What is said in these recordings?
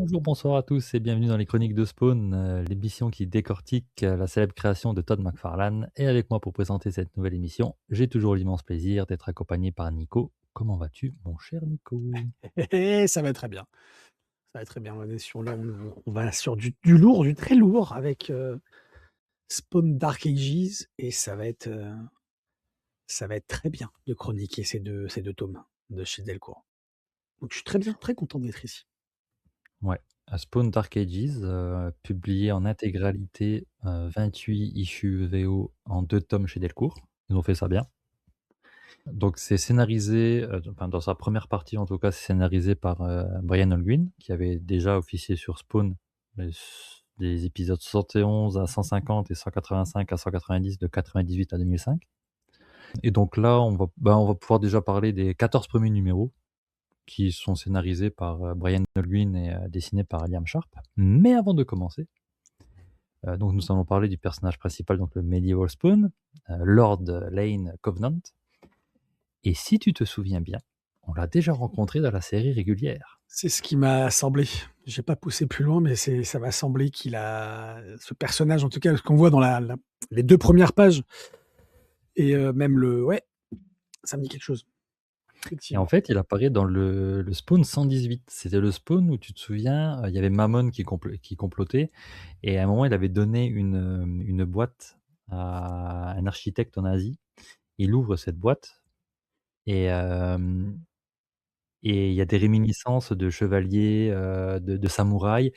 Bonjour, bonsoir à tous et bienvenue dans les Chroniques de Spawn, l'émission qui décortique la célèbre création de Todd McFarlane. Et avec moi pour présenter cette nouvelle émission, j'ai toujours l'immense plaisir d'être accompagné par Nico. Comment vas-tu, mon cher Nico? Ça va très bien. Ça va très bien. On est sur là, on va sur du lourd, du très lourd avec, Spawn Dark Ages et ça va être très bien de chroniquer ces deux tomes de chez Delcourt. Donc je suis très bien, très content d'être ici. Ouais, Spawn Dark Ages, publié en intégralité, 28 issues VO en 2 tomes chez Delcourt. Ils ont fait ça bien. Donc c'est scénarisé, enfin dans sa première partie en tout cas, c'est scénarisé par, Brian Holguin, qui avait déjà officié sur Spawn, les des épisodes 71 à 150 et 185 à 190 de 98 à 2005. Et donc là, on va pouvoir déjà parler des 14 premiers numéros qui sont scénarisés par, Brian Holguin et dessinés par Liam Sharp. Mais avant de commencer, donc nous allons parler du personnage principal, donc le Medieval Spawn, Lord Lane Covenant. Et si tu te souviens bien, on l'a déjà rencontré dans la série régulière. C'est ce qui m'a semblé. J'ai pas poussé plus loin, mais ça m'a semblé qu'il a ce personnage, en tout cas, ce qu'on voit dans les 2 premières pages et même ouais, ça me dit quelque chose, Et en effectivement. fait, il apparaît dans le Spawn 118. C'était le Spawn où tu te souviens, il y avait Mammon qui complotait et à un moment, il avait donné une boîte à un architecte en Asie. Il ouvre cette boîte et hem et il y a des réminiscences de chevaliers, de samouraïs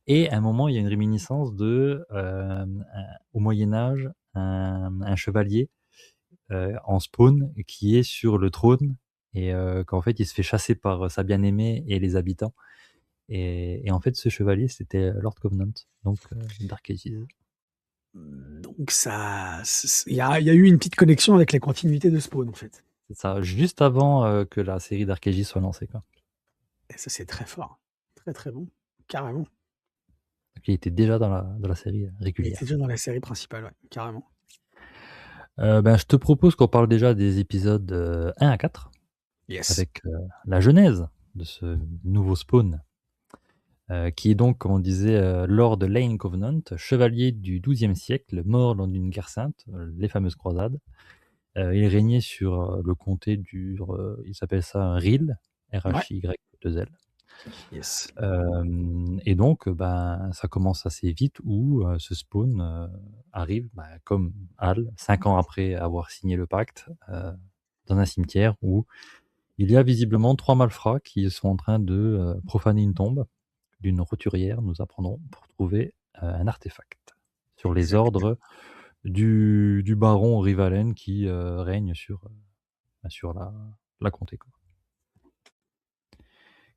et à un moment, il y a une réminiscence au Moyen Âge, un chevalier en Spawn qui est sur le trône et qu'en fait il se fait chasser par sa bien-aimée et les habitants et en fait ce chevalier c'était Lord Covenant, donc Dark Ages. Donc il y a eu une petite connexion avec la continuité de Spawn, en fait. C'est ça, juste avant, que la série Dark Ages soit lancée, quoi. Et ça, c'est très fort. Très, très bon. Carrément. Donc il était déjà dans la série, Il était régulière. déjà dans la série principale, ouais, carrément. Ben, je te propose qu'on parle déjà des épisodes, 1 à 4 Yes. avec, la genèse de ce nouveau Spawn, qui est donc, comme on disait, Lord Lane Covenant, chevalier du XIIe siècle, mort lors d'une guerre sainte, les fameuses croisades. Il régnait sur, le comté il s'appelle ça Rhyl, Ouais. R-H-Y-2-L. Yes. Hem Et donc, ben, ça commence assez vite où, ce Spawn, arrive, bah, comme Hal, 5 ans après avoir signé le pacte, dans un cimetière où il y a visiblement 3 malfrats qui sont en train de, profaner une tombe d'une roturière, nous apprendrons, pour trouver, un artefact sur les Exact. ordres du baron Rivalen qui, règne sur la comté, quoi.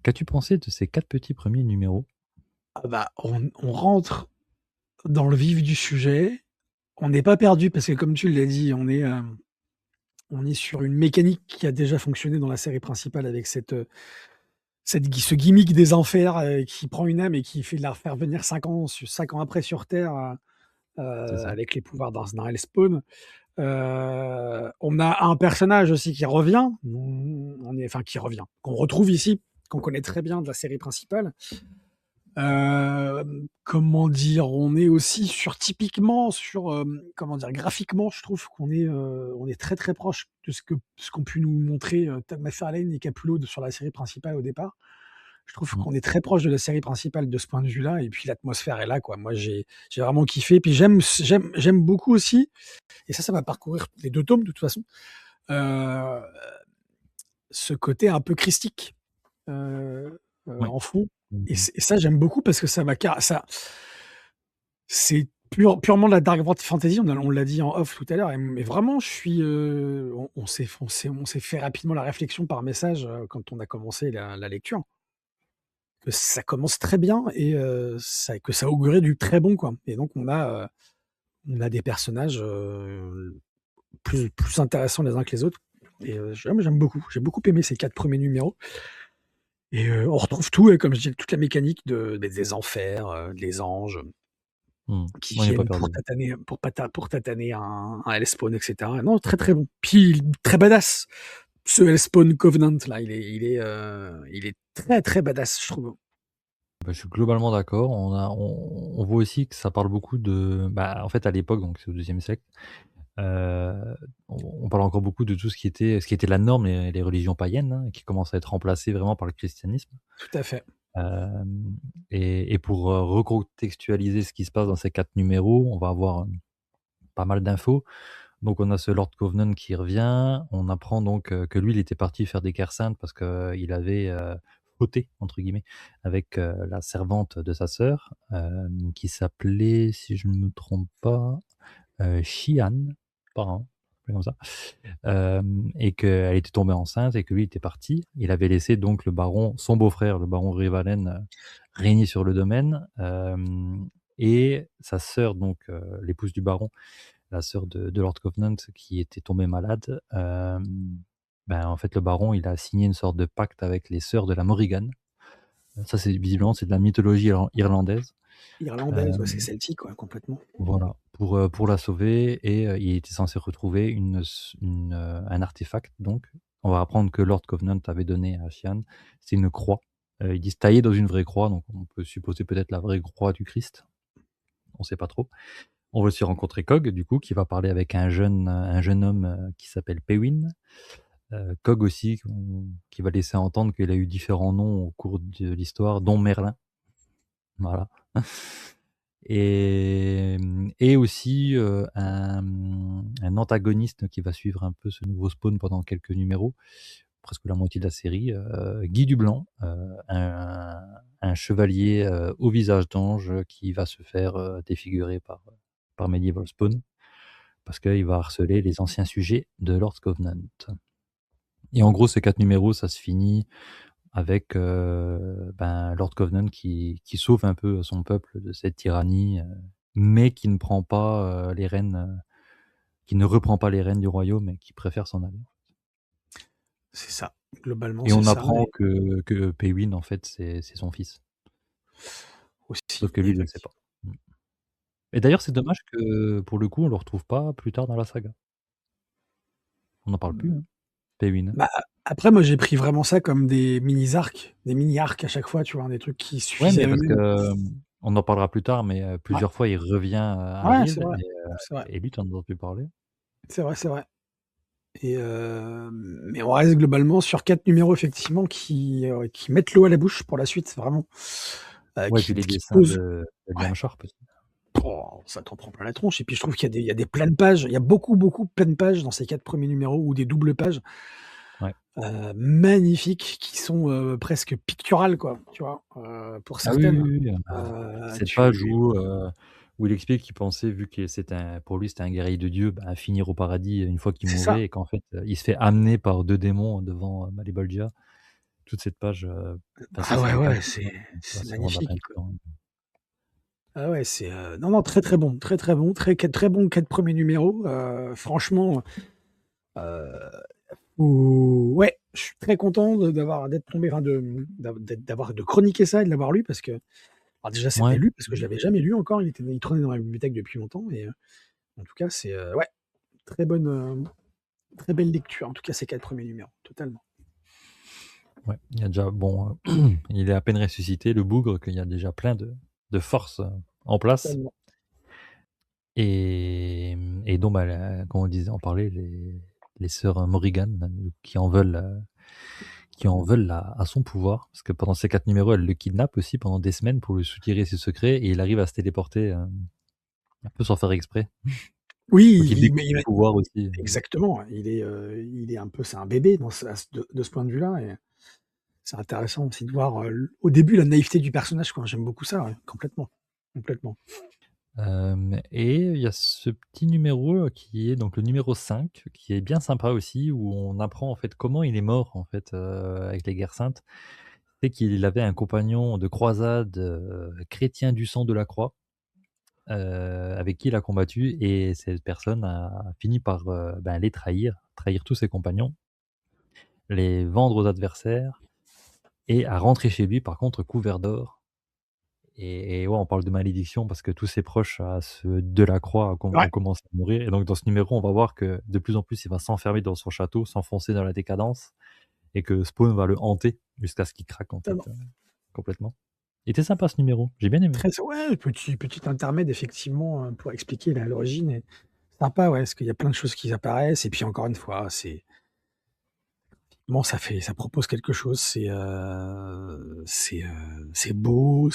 Qu'as-tu pensé de ces 4 petits premiers numéros? Ah bah, on rentre dans le vif du sujet. On n'est pas perdu parce que comme tu l'as dit, on est sur une mécanique qui a déjà fonctionné dans la série principale avec ce gimmick des enfers, qui prend une âme et qui fait de la faire venir 5 ans après sur Terre, C'est ça. avec les pouvoirs d'un Hellspawn. On a un personnage aussi qui revient, qui revient, qu'on retrouve ici, qu'on connaît très bien de la série principale. Comment dire? On est aussi typiquement sur, comment dire? Graphiquement, je trouve on est très, très proche de ce qu'ont pu nous montrer, Todd McFarlane et Capullo sur la série principale au départ. Je trouve Mmh. qu'on est très proche de la série principale de ce point de vue-là et puis l'atmosphère est là, quoi. Moi, j'ai vraiment kiffé. Puis j'aime beaucoup aussi et ça va parcourir les 2 tomes de toute façon, heu, ce côté un peu christique, Oui. en fond Mmh et mh. ça j'aime beaucoup parce que ça va car ça c'est purement de la dark fantasy, on l'a dit en off tout à l'heure mais vraiment je suis, on s'est fait rapidement la réflexion par message, quand on a commencé la lecture, que ça commence très bien et que ça augurait du très bon, quoi et donc on a des personnages, plus intéressants les uns que les autres et j'aime beaucoup. J'ai beaucoup aimé ces 4 premiers numéros et on retrouve tout, comme je dis, toute la mécanique des enfers, des anges Mmh. qui On n'est pas viennent perdu. pour tataner un Hellspawn et cetera. Non, très, très bon. Puis très badass. Ce Hellspawn Covenant là, il est très, très badass, je trouve. Bah, je suis globalement d'accord. On voit aussi que ça parle beaucoup de bah, en fait, à l'époque, donc c'est au 2e siècle, heu, on parle encore beaucoup de tout ce qui était la norme, les religions païennes, hein, qui commencent à être remplacées vraiment par le christianisme. Tout à fait. Hem et pour, recontextualiser ce qui se passe dans ces 4 numéros, on va avoir, pas mal d'infos. Donc on a ce Lord Covenant qui revient. On apprend donc, que lui, il était parti faire des guerres saintes parce qu'il avait, «fauté» entre guillemets avec, la servante de sa sœur, qui s'appelait, si je ne me trompe pas, Shian, apparemment, comme ça. Et qu'elle était tombée enceinte et que lui était parti. Il avait laissé donc le baron, son beau-frère, le baron Rivalen, régner sur le domaine, et sa sœur donc, l'épouse du baron, la sœur de Lord Covenant qui était tombée malade, ben, en fait, le baron, il a signé une sorte de pacte avec les sœurs de la Morrigan. Ça, c'est visiblement, c'est de la mythologie irlandaise. Irlandaise, ouais, c'est Hem, celtique, ouais, complètement. voilà, pour la sauver et il était censé retrouver un artefact donc. On va apprendre que Lord Covenant avait donné à Sian, c'est une croix. Ils disent taillée dans une vraie croix, donc on peut supposer peut-être la vraie croix du Christ, on sait pas trop. On va aussi rencontrer Cog, du coup, qui va parler avec un jeune homme, qui s'appelle Pewin. Cog aussi, qui va laisser entendre qu'il a eu différents noms au cours de l'histoire, dont Merlin. Voilà. Et aussi, un antagoniste qui va suivre un peu ce nouveau Spawn pendant quelques numéros, presque la moitié de la série, Guy Dublanc, un chevalier, au visage d'ange, qui va se faire, défigurer par Medieval Spawn, parce qu'il va harceler les anciens sujets de Lord Covenant. Et en gros, ces 4 numéros, ça se finit avec, ben, Lord Covenant qui sauve un peu son peuple de cette tyrannie, mais qui ne prend pas, les rênes, qui ne reprend pas les rênes du royaume et qui préfère s'en aller. C'est ça. Globalement, Et c'est on ça apprend et que Pewin, en fait, c'est son fils. aussi, Sauf que lui, il ne le sait pas. effectivement. Mmh. Et d'ailleurs, c'est dommage que, pour le coup, on le retrouve pas plus tard dans la saga. On n'en parle plus, Mmh. hein, Pewin, hein. Bah, après, moi, j'ai pris vraiment ça comme des mini-arcs, des mini-arcs à chaque fois, tu vois? Des trucs qui Ouais, suffisaient mais à parce que, eux-mêmes. on en parlera plus tard, mais Ouais, plusieurs fois, il revient, à ouais, c'est Rive vrai, et c'est vrai, et lui, tu en entends plus parler. c'est vrai, c'est vrai et mais on reste globalement sur 4 numéros effectivement qui mettent l'eau à la bouche pour la suite, vraiment, Ouais, et puis les qui dessins posent de ouais, Liam Sharp aussi. oh, ça t'en prend plein la tronche et puis je trouve qu'il y a des pleines pages, il y a beaucoup, beaucoup pleines pages dans ces 4 premiers numéros ou des doubles pages, Ouais. magnifiques qui sont, presque picturales quoi, tu vois? Pour Ah oui, certaines, oui, oui, cette page tu où il explique qu'il pensait, vu que c'était pour lui, c'était un guerrier de Dieu, ben, finir au paradis une fois qu'il c'est ça. mourrait et qu'en fait, il se fait amener par 2 démons devant, Malebolgia. Toute cette page, enfin ça, Ah c'est ouais, la ouais, peinture, c'est là, c'est c'est vraiment de la magnifique. peinture, hein. Ah ouais, c'est, non, non, très, très bon, très, très bon, très bon 4 premiers numéros, franchement, heu, ouais, je suis très content d'être tombé, enfin d'avoir de chroniquer ça et de l'avoir lu parce que alors déjà c'était Ouais, lu parce que je l'avais jamais lu encore, il traînait dans la bibliothèque depuis longtemps et en tout cas c'est, ouais, très bonne, très belle lecture, en tout cas ces 4 premiers numéros, totalement. ouais, il y a déjà bon, il est à peine ressuscité, le bougre, qu'il y a déjà plein de force, en place. Totalement. Et donc, bah, comme on disait, on parlait les sœurs Morrigan, qui en veulent à son pouvoir. Parce que pendant ces 4 numéros, elle le kidnappe aussi pendant des semaines pour lui soutirer ses secrets et il arrive à se téléporter, un peu sans faire exprès. Donc il Oui, découvre mais ses pouvoirs aussi, exactement, il est un peu c'est un bébé dans ce à ce de ce point de vue-là et c'est intéressant aussi de voir, au début la naïveté du personnage quoi. J'aime beaucoup ça, ouais, complètement, complètement. et il y a ce petit numéro, qui est donc le numéro 5, qui est bien sympa aussi, où on apprend en fait comment il est mort en fait, avec les guerres saintes. C'est qu'il avait un compagnon de croisade, chrétien du sang de la croix, avec qui il a combattu et cette personne a fini par, ben, les trahir tous ses compagnons, les vendre aux adversaires et à rentrer chez lui par contre couvert d'or et ouais, on parle de malédiction parce que tous ses proches à ceux de la croix ont Ouais, commencé à mourir et donc dans ce numéro, on va voir que de plus en plus, il va s'enfermer dans son château, s'enfoncer dans la décadence et que Spawn va le hanter jusqu'à ce qu'il craque en fait, totalement. complètement. Il était sympa ce numéro, j'ai bien aimé. Très ouais, petit intermède effectivement, pour expliquer l'origine et sympa, ouais, parce qu'il y a plein de choses qui apparaissent et puis encore une fois, ça propose quelque chose, c'est beau,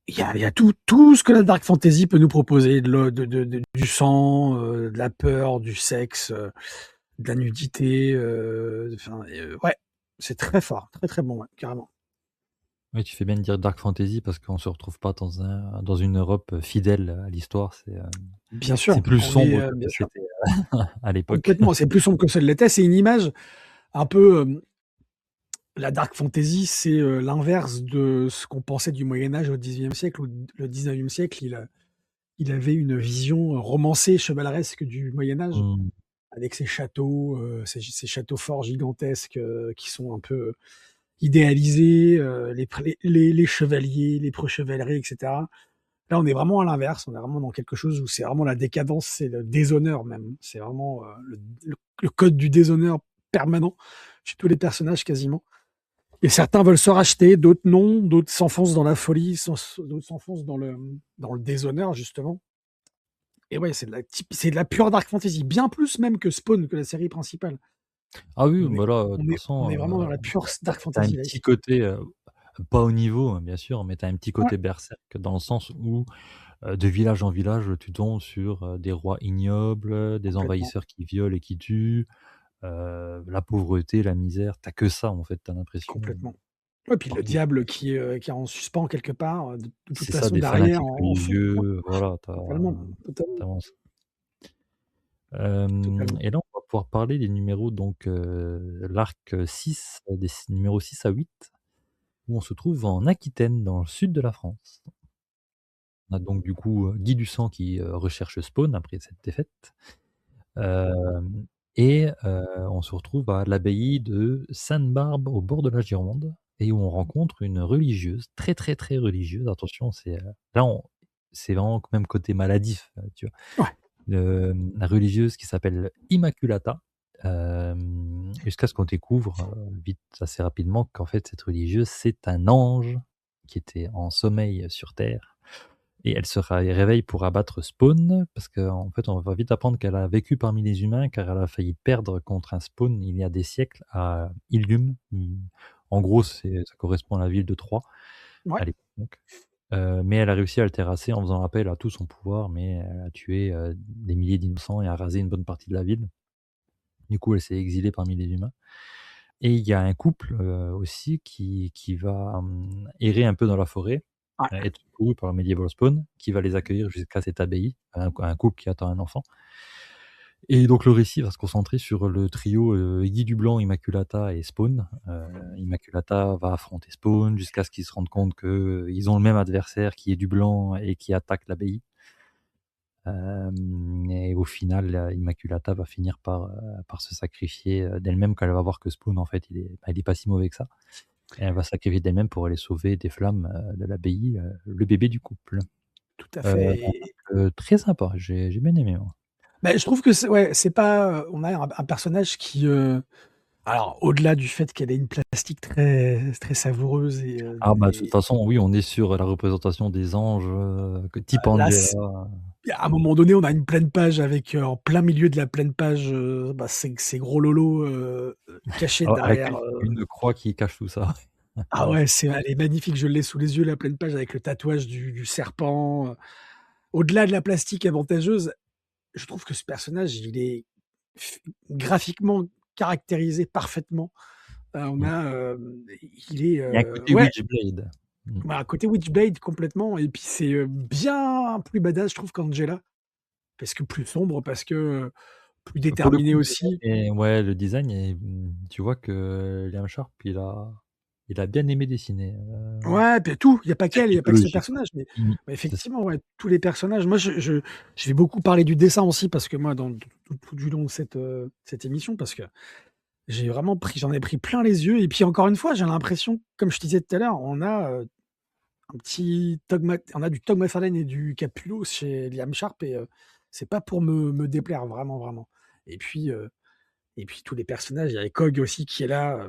il y a tout ce que la dark fantasy peut nous proposer, du sang, de la peur, du sexe, de la nudité, enfin, ouais, c'est très fort, très, très bon, ouais, carrément. Oui, tu fais bien de dire dark fantasy parce qu'on se retrouve pas dans une Europe, fidèle à l'histoire, Bien c'est sûr, plus on est, sombre que bien ça sûr, l'était à l'époque. complètement, c'est plus sombre que ça ne l'était, c'est une image un peu, la dark fantasy, c'est, l'inverse de ce qu'on pensait du Moyen Âge au XIXe siècle, où le XIXe siècle, il avait une vision romancée, chevaleresque du Moyen Âge, Mmh. avec ses châteaux, ces châteaux forts gigantesques, qui sont un peu idéalisés, les chevaliers, les preux-chevaleries et cetera. Là, on est vraiment à l'inverse, on est vraiment dans quelque chose où c'est vraiment la décadence, c'est le déshonneur même. C'est vraiment, le code du déshonneur permanent chez tous les personnages quasiment. Et certains veulent se racheter, d'autres non, d'autres s'enfoncent dans la folie, d'autres s'enfoncent dans le déshonneur justement. Et ouais, c'est de la pure dark fantasy, bien plus même que Spawn, que la série principale. Ah oui, On est bah là, de toute on est façon, vraiment dans la pure dark tu un fantasy là petit ici. côté, pas au niveau, hein, bien sûr, mais tu as un petit Ouais, côté berserk dans le sens où, de village en village, tu tombes sur, des rois ignobles, des complètement, envahisseurs qui violent et qui tuent, la pauvreté, la misère. Tu as que ça, en fait, tu as l'impression, complètement. Ouais, puis le partout. diable qui est en suspens quelque part, de toute C'est ça, façon des derrière fanatiques en fond. Ouais, religieux, voilà, tu as totalement, totalement, vraiment ça. totalement. Et là, on va pouvoir parler des numéros donc, l'arc 6, des numéros 6 à 8, où on se trouve en Aquitaine, dans le sud de la France. On a donc du coup, Guy du Sang qui, recherche Spawn après cette défaite. Hem on se retrouve à l'abbaye de Sainte-Barbe au bord de la Gironde et où on rencontre une religieuse, très, très, très religieuse. Attention, là on c'est vraiment même côté maladif, tu vois? Ouais, La religieuse qui s'appelle Immaculata, jusqu'à ce qu'on découvre, vite assez rapidement qu'en fait cette religieuse, c'est un ange qui était en sommeil sur terre et elle se réveille pour abattre Spawn parce qu'en fait, on va vite apprendre qu'elle a vécu parmi les humains car elle a failli perdre contre un Spawn il y a des siècles à Ilium. En gros, ça correspond à la ville de Troie ouais. à l'époque donc. Mais elle a réussi à le terrasser en faisant appel à tout son pouvoir, mais elle a tué, des milliers d'innocents et a rasé une bonne partie de la ville. Du coup, elle s'est exilée parmi les humains et il y a un couple, aussi qui va, errer un peu dans la forêt, Ouais. être secouru par le Medieval Spawn qui va les accueillir jusqu'à cette abbaye, un couple qui attend un enfant et donc le récit va se concentrer sur le trio, Guy Dublanc, Immaculata et Spawn. Immaculata va affronter Spawn jusqu'à ce qu'ils se rendent compte qu'ils ont le même adversaire qui est Dublanc et qui attaque l'abbaye. Et au final, Immaculata va finir par se sacrifier, d'elle-même quand elle va voir que Spawn en fait il est pas si mauvais que ça. Et elle va se sacrifier d'elle-même pour aller sauver des flammes, de l'abbaye, le bébé du couple. Tout à Heu, fait et Très sympa, j'ai bien aimé moi. bah, je trouve que c'est ouais, c'est pas, on a un personnage qui, alors au-delà du fait qu'elle ait une plastique très très savoureuse Ah bah, de toute façon oui, on est sur la représentation des anges, que type là, Angela. à un moment donné, on a une pleine page avec, en plein milieu de la pleine page, bah, ces gros lolos, cachés Avec derrière, une croix qui cache tout ça. ah ouais, elle est magnifique, je l'ai sous les yeux, la pleine page avec le tatouage du serpent, au-delà de la plastique avantageuse, je trouve que ce personnage, il est f graphiquement caractérisé parfaitement. On Mmh. a, il est, Il y a un côté ouais, Witchblade. Mmh. bah, côté Witchblade complètement et puis c'est, bien plus badass je trouve qu'Angela, parce que plus sombre, parce que, plus Pour le coup, déterminé le design aussi. est ouais, le design est, tu vois que Liam Sharp, il a bien aimé dessiner, Ouais, puis tout, il y a pas cette qu'elle, il y a pas que ce mythologie, quoi. personnage, Mmh. mais C'est ça. effectivement, ouais, tous les personnages. Moi, je vais beaucoup parler du dessin aussi parce que moi, dans tout du long de cette émission, parce que j'en ai pris plein les yeux et puis encore une fois, j'ai l'impression, comme je te disais tout à l'heure, on a du Todd McFarlane et du Capullo chez Liam Sharp et c'est pas pour me déplaire vraiment, vraiment et puis tous les personnages, il y a Cog aussi qui est là,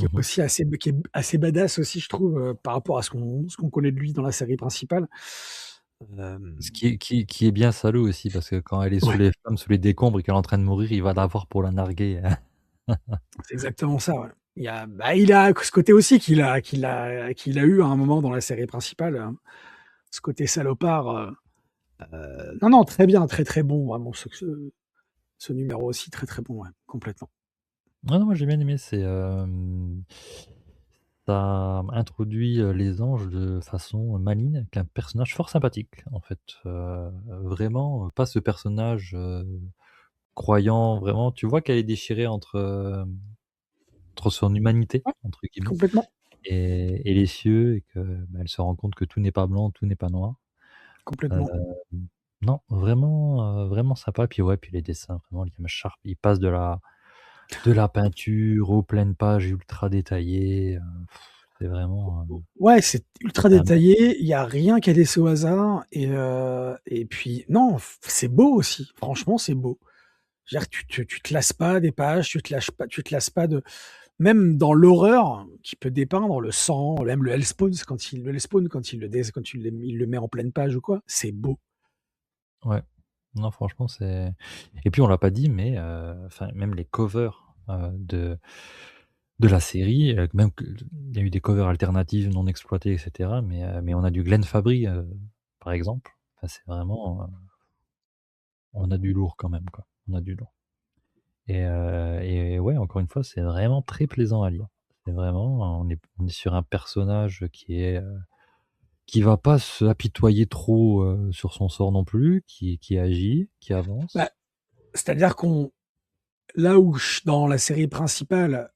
qui est Mmh. aussi qui est assez badass aussi, je trouve, par rapport à ce qu'on connaît de lui dans la série principale. Ce Hem, qui est bien salaud aussi parce que quand elle est sous ouais, les flammes, sous les décombres et qu'elle est en train de mourir, il va la voir pour la narguer. c'est exactement ça, ouais. Il a ce côté aussi qu'il a eu à un moment dans la série principale, ce côté salopard, non, non, très bien, très, très bon, vraiment ce numéro aussi, très, très bon, ouais, complètement. Non, non, moi j'ai bien aimé, ça introduit, les anges de façon maligne avec un personnage fort sympathique en fait, vraiment, pas ce personnage, croyant vraiment tu vois qu'elle est déchirée entre son «humanité» Ouais, entre guillemets complètement, et les cieux et que, bah, elle se rend compte que tout n'est pas blanc, tout n'est pas noir. Heu, complètement. non, vraiment, vraiment sympa. Puis ouais, puis les dessins, vraiment Liam Sharp, il passe de la peinture aux pleines pages ultra détaillées, c'est vraiment, Ouais, c'est ultra c'est un maître. détaillé, il y a rien qui est laissé au hasard et puis non, c'est beau aussi, franchement, c'est beau. Je veux dire, tu te lasses pas des pages, tu te lasses pas de même dans l'horreur qui peut dépeindre le sang, même le Hellspawn quand il le met en pleine page ou quoi, c'est beau. Ouais. Non, franchement, et puis on l'a pas dit, mais enfin, même les covers, de la série, même que il y a eu des covers alternatives non exploitées et cetera, mais on a du Glenn Fabry, par exemple. Enfin, c'est vraiment, on a du lourd quand même, quoi. On a du lourd et ouais, encore une fois, c'est vraiment très plaisant à lire. C'est vraiment on est sur un personnage qui va pas se apitoyer trop, sur son sort non plus, qui agit, qui Bah, avance. c'est-à-dire qu'on là où ch dans la série principale,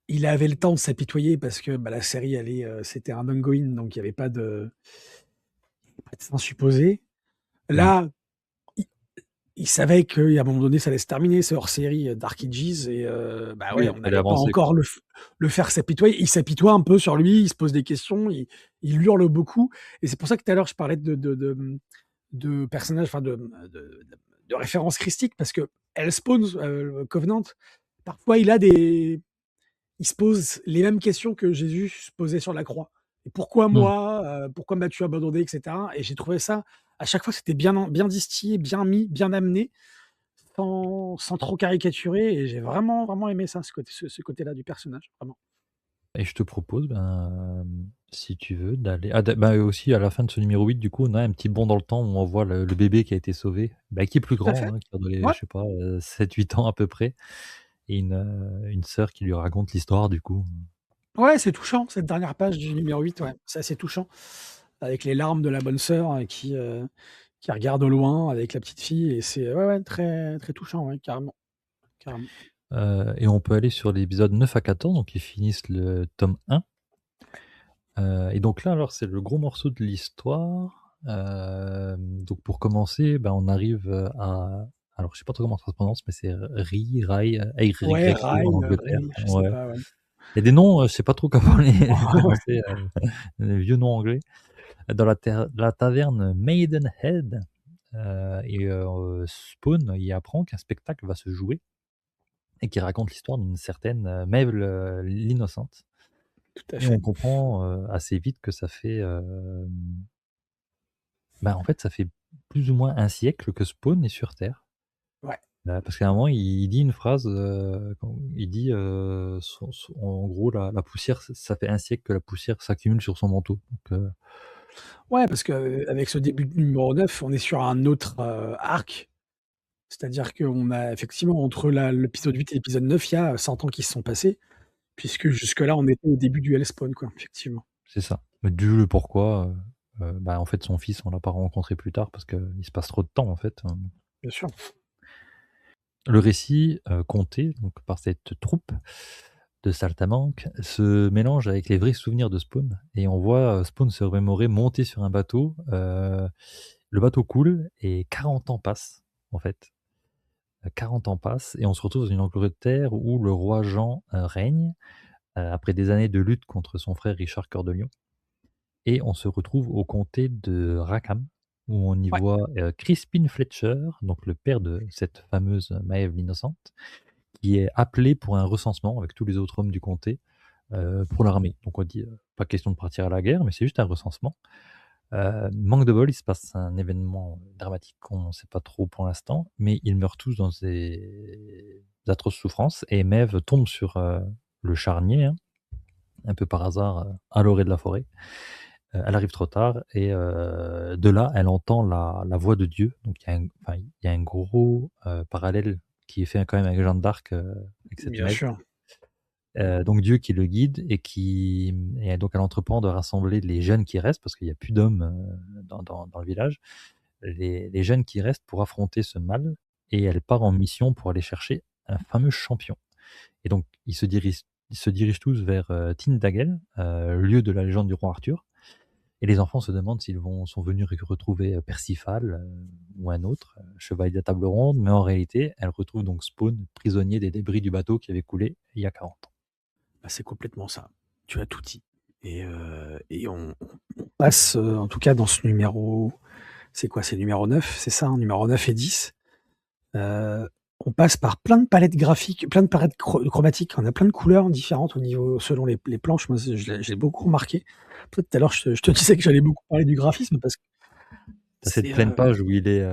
il avait le temps de s'apitoyer parce que, bah, la série c'était un ongoing donc il y avait pas de fin supposé. Mmh. Là, il il savait qu'à un moment donné, ça allait se terminer, ce hors-série, Dark Ages bah, ouais, Oui, on fallait n'allait pas avancer, quoi. encore le faire s'apitoyer. Il s'apitoie un peu sur lui, il se pose des questions, il hurle beaucoup et c'est pour ça que tout à l'heure je parlais de personnages, enfin de références christiques parce que Hellspawn, le Covenant, parfois il se pose les mêmes questions que Jésus se posait sur la croix. Et pourquoi Mmh. moi? Pourquoi m'as-tu abandonné? Et cetera et j'ai trouvé ça, à chaque fois, c'était bien distillé, bien mis, bien amené, sans trop caricaturer et j'ai vraiment, vraiment aimé ça, ce côté-là du personnage, vraiment. Et je te propose, ben, si tu veux, d'aller bah, aussi à la fin de ce numéro 8 du coup, on a un petit bond dans le temps où on voit le bébé qui a été sauvé, bah, qui est plus Tout à grand, fait, hein, qui a les ouais. je sais pas, 7-8 ans à peu près et une sœur qui lui raconte l'histoire du coup. Ouais, c'est touchant, cette dernière page du numéro 8, ouais, c'est assez touchant. Avec les larmes de la bonne sœur, qui regarde au loin avec la petite fille et c'est ouais, ouais, très, très touchant, ouais, carrément, carrément. Et on peut aller sur l'épisode 9 à 14, donc ils finissent le tome 1. Et donc là, alors, c'est le gros morceau de l'histoire. Donc pour commencer, bah, on arrive, à alors je sais pas trop comment ça se prononce, mais c'est Rai, Ouais, RYE Rai, en Angleterre. Ray, je sais Ouais. pas, ouais. Il y a des noms, je sais pas trop comment les Ouais, ouais. prononcer, les vieux noms anglais. Dans la taverne Maidenhead, Spawn y apprend qu'un spectacle va se jouer et qui raconte l'histoire d'une certaine, Maeve l'Innocente Tout à et on fait. comprend, assez vite que ça fait, bah, en fait, ça fait plus ou moins un siècle que Spawn est sur terre. Ouais. Parce qu'à un moment, il dit une phrase, quand il dit, son en gros, la poussière, ça fait un siècle que la poussière s'accumule sur son manteau. Donc, Ouais, parce qu'avec ce début de numéro 9, on est sur un autre, arc. C'est-à-dire qu'on a effectivement entre l'épisode 8 et l'épisode 9, il y a 100 ans qui se sont passés, puisque jusque-là, on était au début du Hellspawn, quoi, effectivement. c'est ça. Mais du le pourquoi, bah, en fait, son fils, on l'a pas rencontré plus tard parce qu'il se passe trop de temps, en fait. Bien sûr. Le récit, conté donc par cette troupe de saltimbanques se mélange avec les vrais souvenirs de Spawn et on voit, Spawn se remémorer monter sur un bateau, le bateau coule et 40 ans passent, en fait. 40 ans passent et on se retrouve dans une Angleterre où le roi Jean, règne, après des années de lutte contre son frère Richard Cœur de Lion et on se retrouve au comté de Rackham où on y Ouais, voit, Crispin Fletcher, donc le père de cette fameuse Maeve l'innocente, qui est appelé pour un recensement avec tous les autres hommes du comté, pour l'armée. Donc on dit, pas question de partir à la guerre, mais c'est juste un recensement. Manque de bol, il se passe un événement dramatique qu'on ne sait pas trop pour l'instant, mais ils meurent tous dans des atroces souffrances et Maeve tombe sur, le charnier, hein, un peu par hasard, à l'orée de la forêt. Elle arrive trop tard et de là, elle entend la voix de Dieu. Donc il y a un gros, parallèle qui est fait quand même avec Jeanne d'Arc, avec cette Bien Maeve. sûr. Donc Dieu qui le guide et donc elle entreprend de rassembler les jeunes qui restent, parce qu'il y a plus d'hommes, dans le village. Les jeunes qui restent pour affronter ce mal et elle part en mission pour aller chercher un fameux champion. Et donc ils se dirigent tous vers, Tintagel, lieu de la légende du roi Arthur. Et les enfants se demandent sont venus retrouver, Percival, ou un autre, chevalier de la table ronde, mais en réalité, elle retrouve donc Spawn, prisonnier des débris du bateau qui avait coulé il y a 40 ans. Bah, c'est complètement ça. Tu as tout dit et on passe, en tout cas dans ce numéro c'est quoi? C'est numéro 9, c'est ça, hein? Numéro 9 et 10. On passe par plein de palettes graphiques, plein de palettes chromatiques. On a plein de couleurs différentes au niveau selon les planches. Moi, je l'ai beaucoup remarqué. Toi, tout à l'heure, je te disais que j'allais beaucoup parler du graphisme parce que Tu cette c'est, pleine page où il est,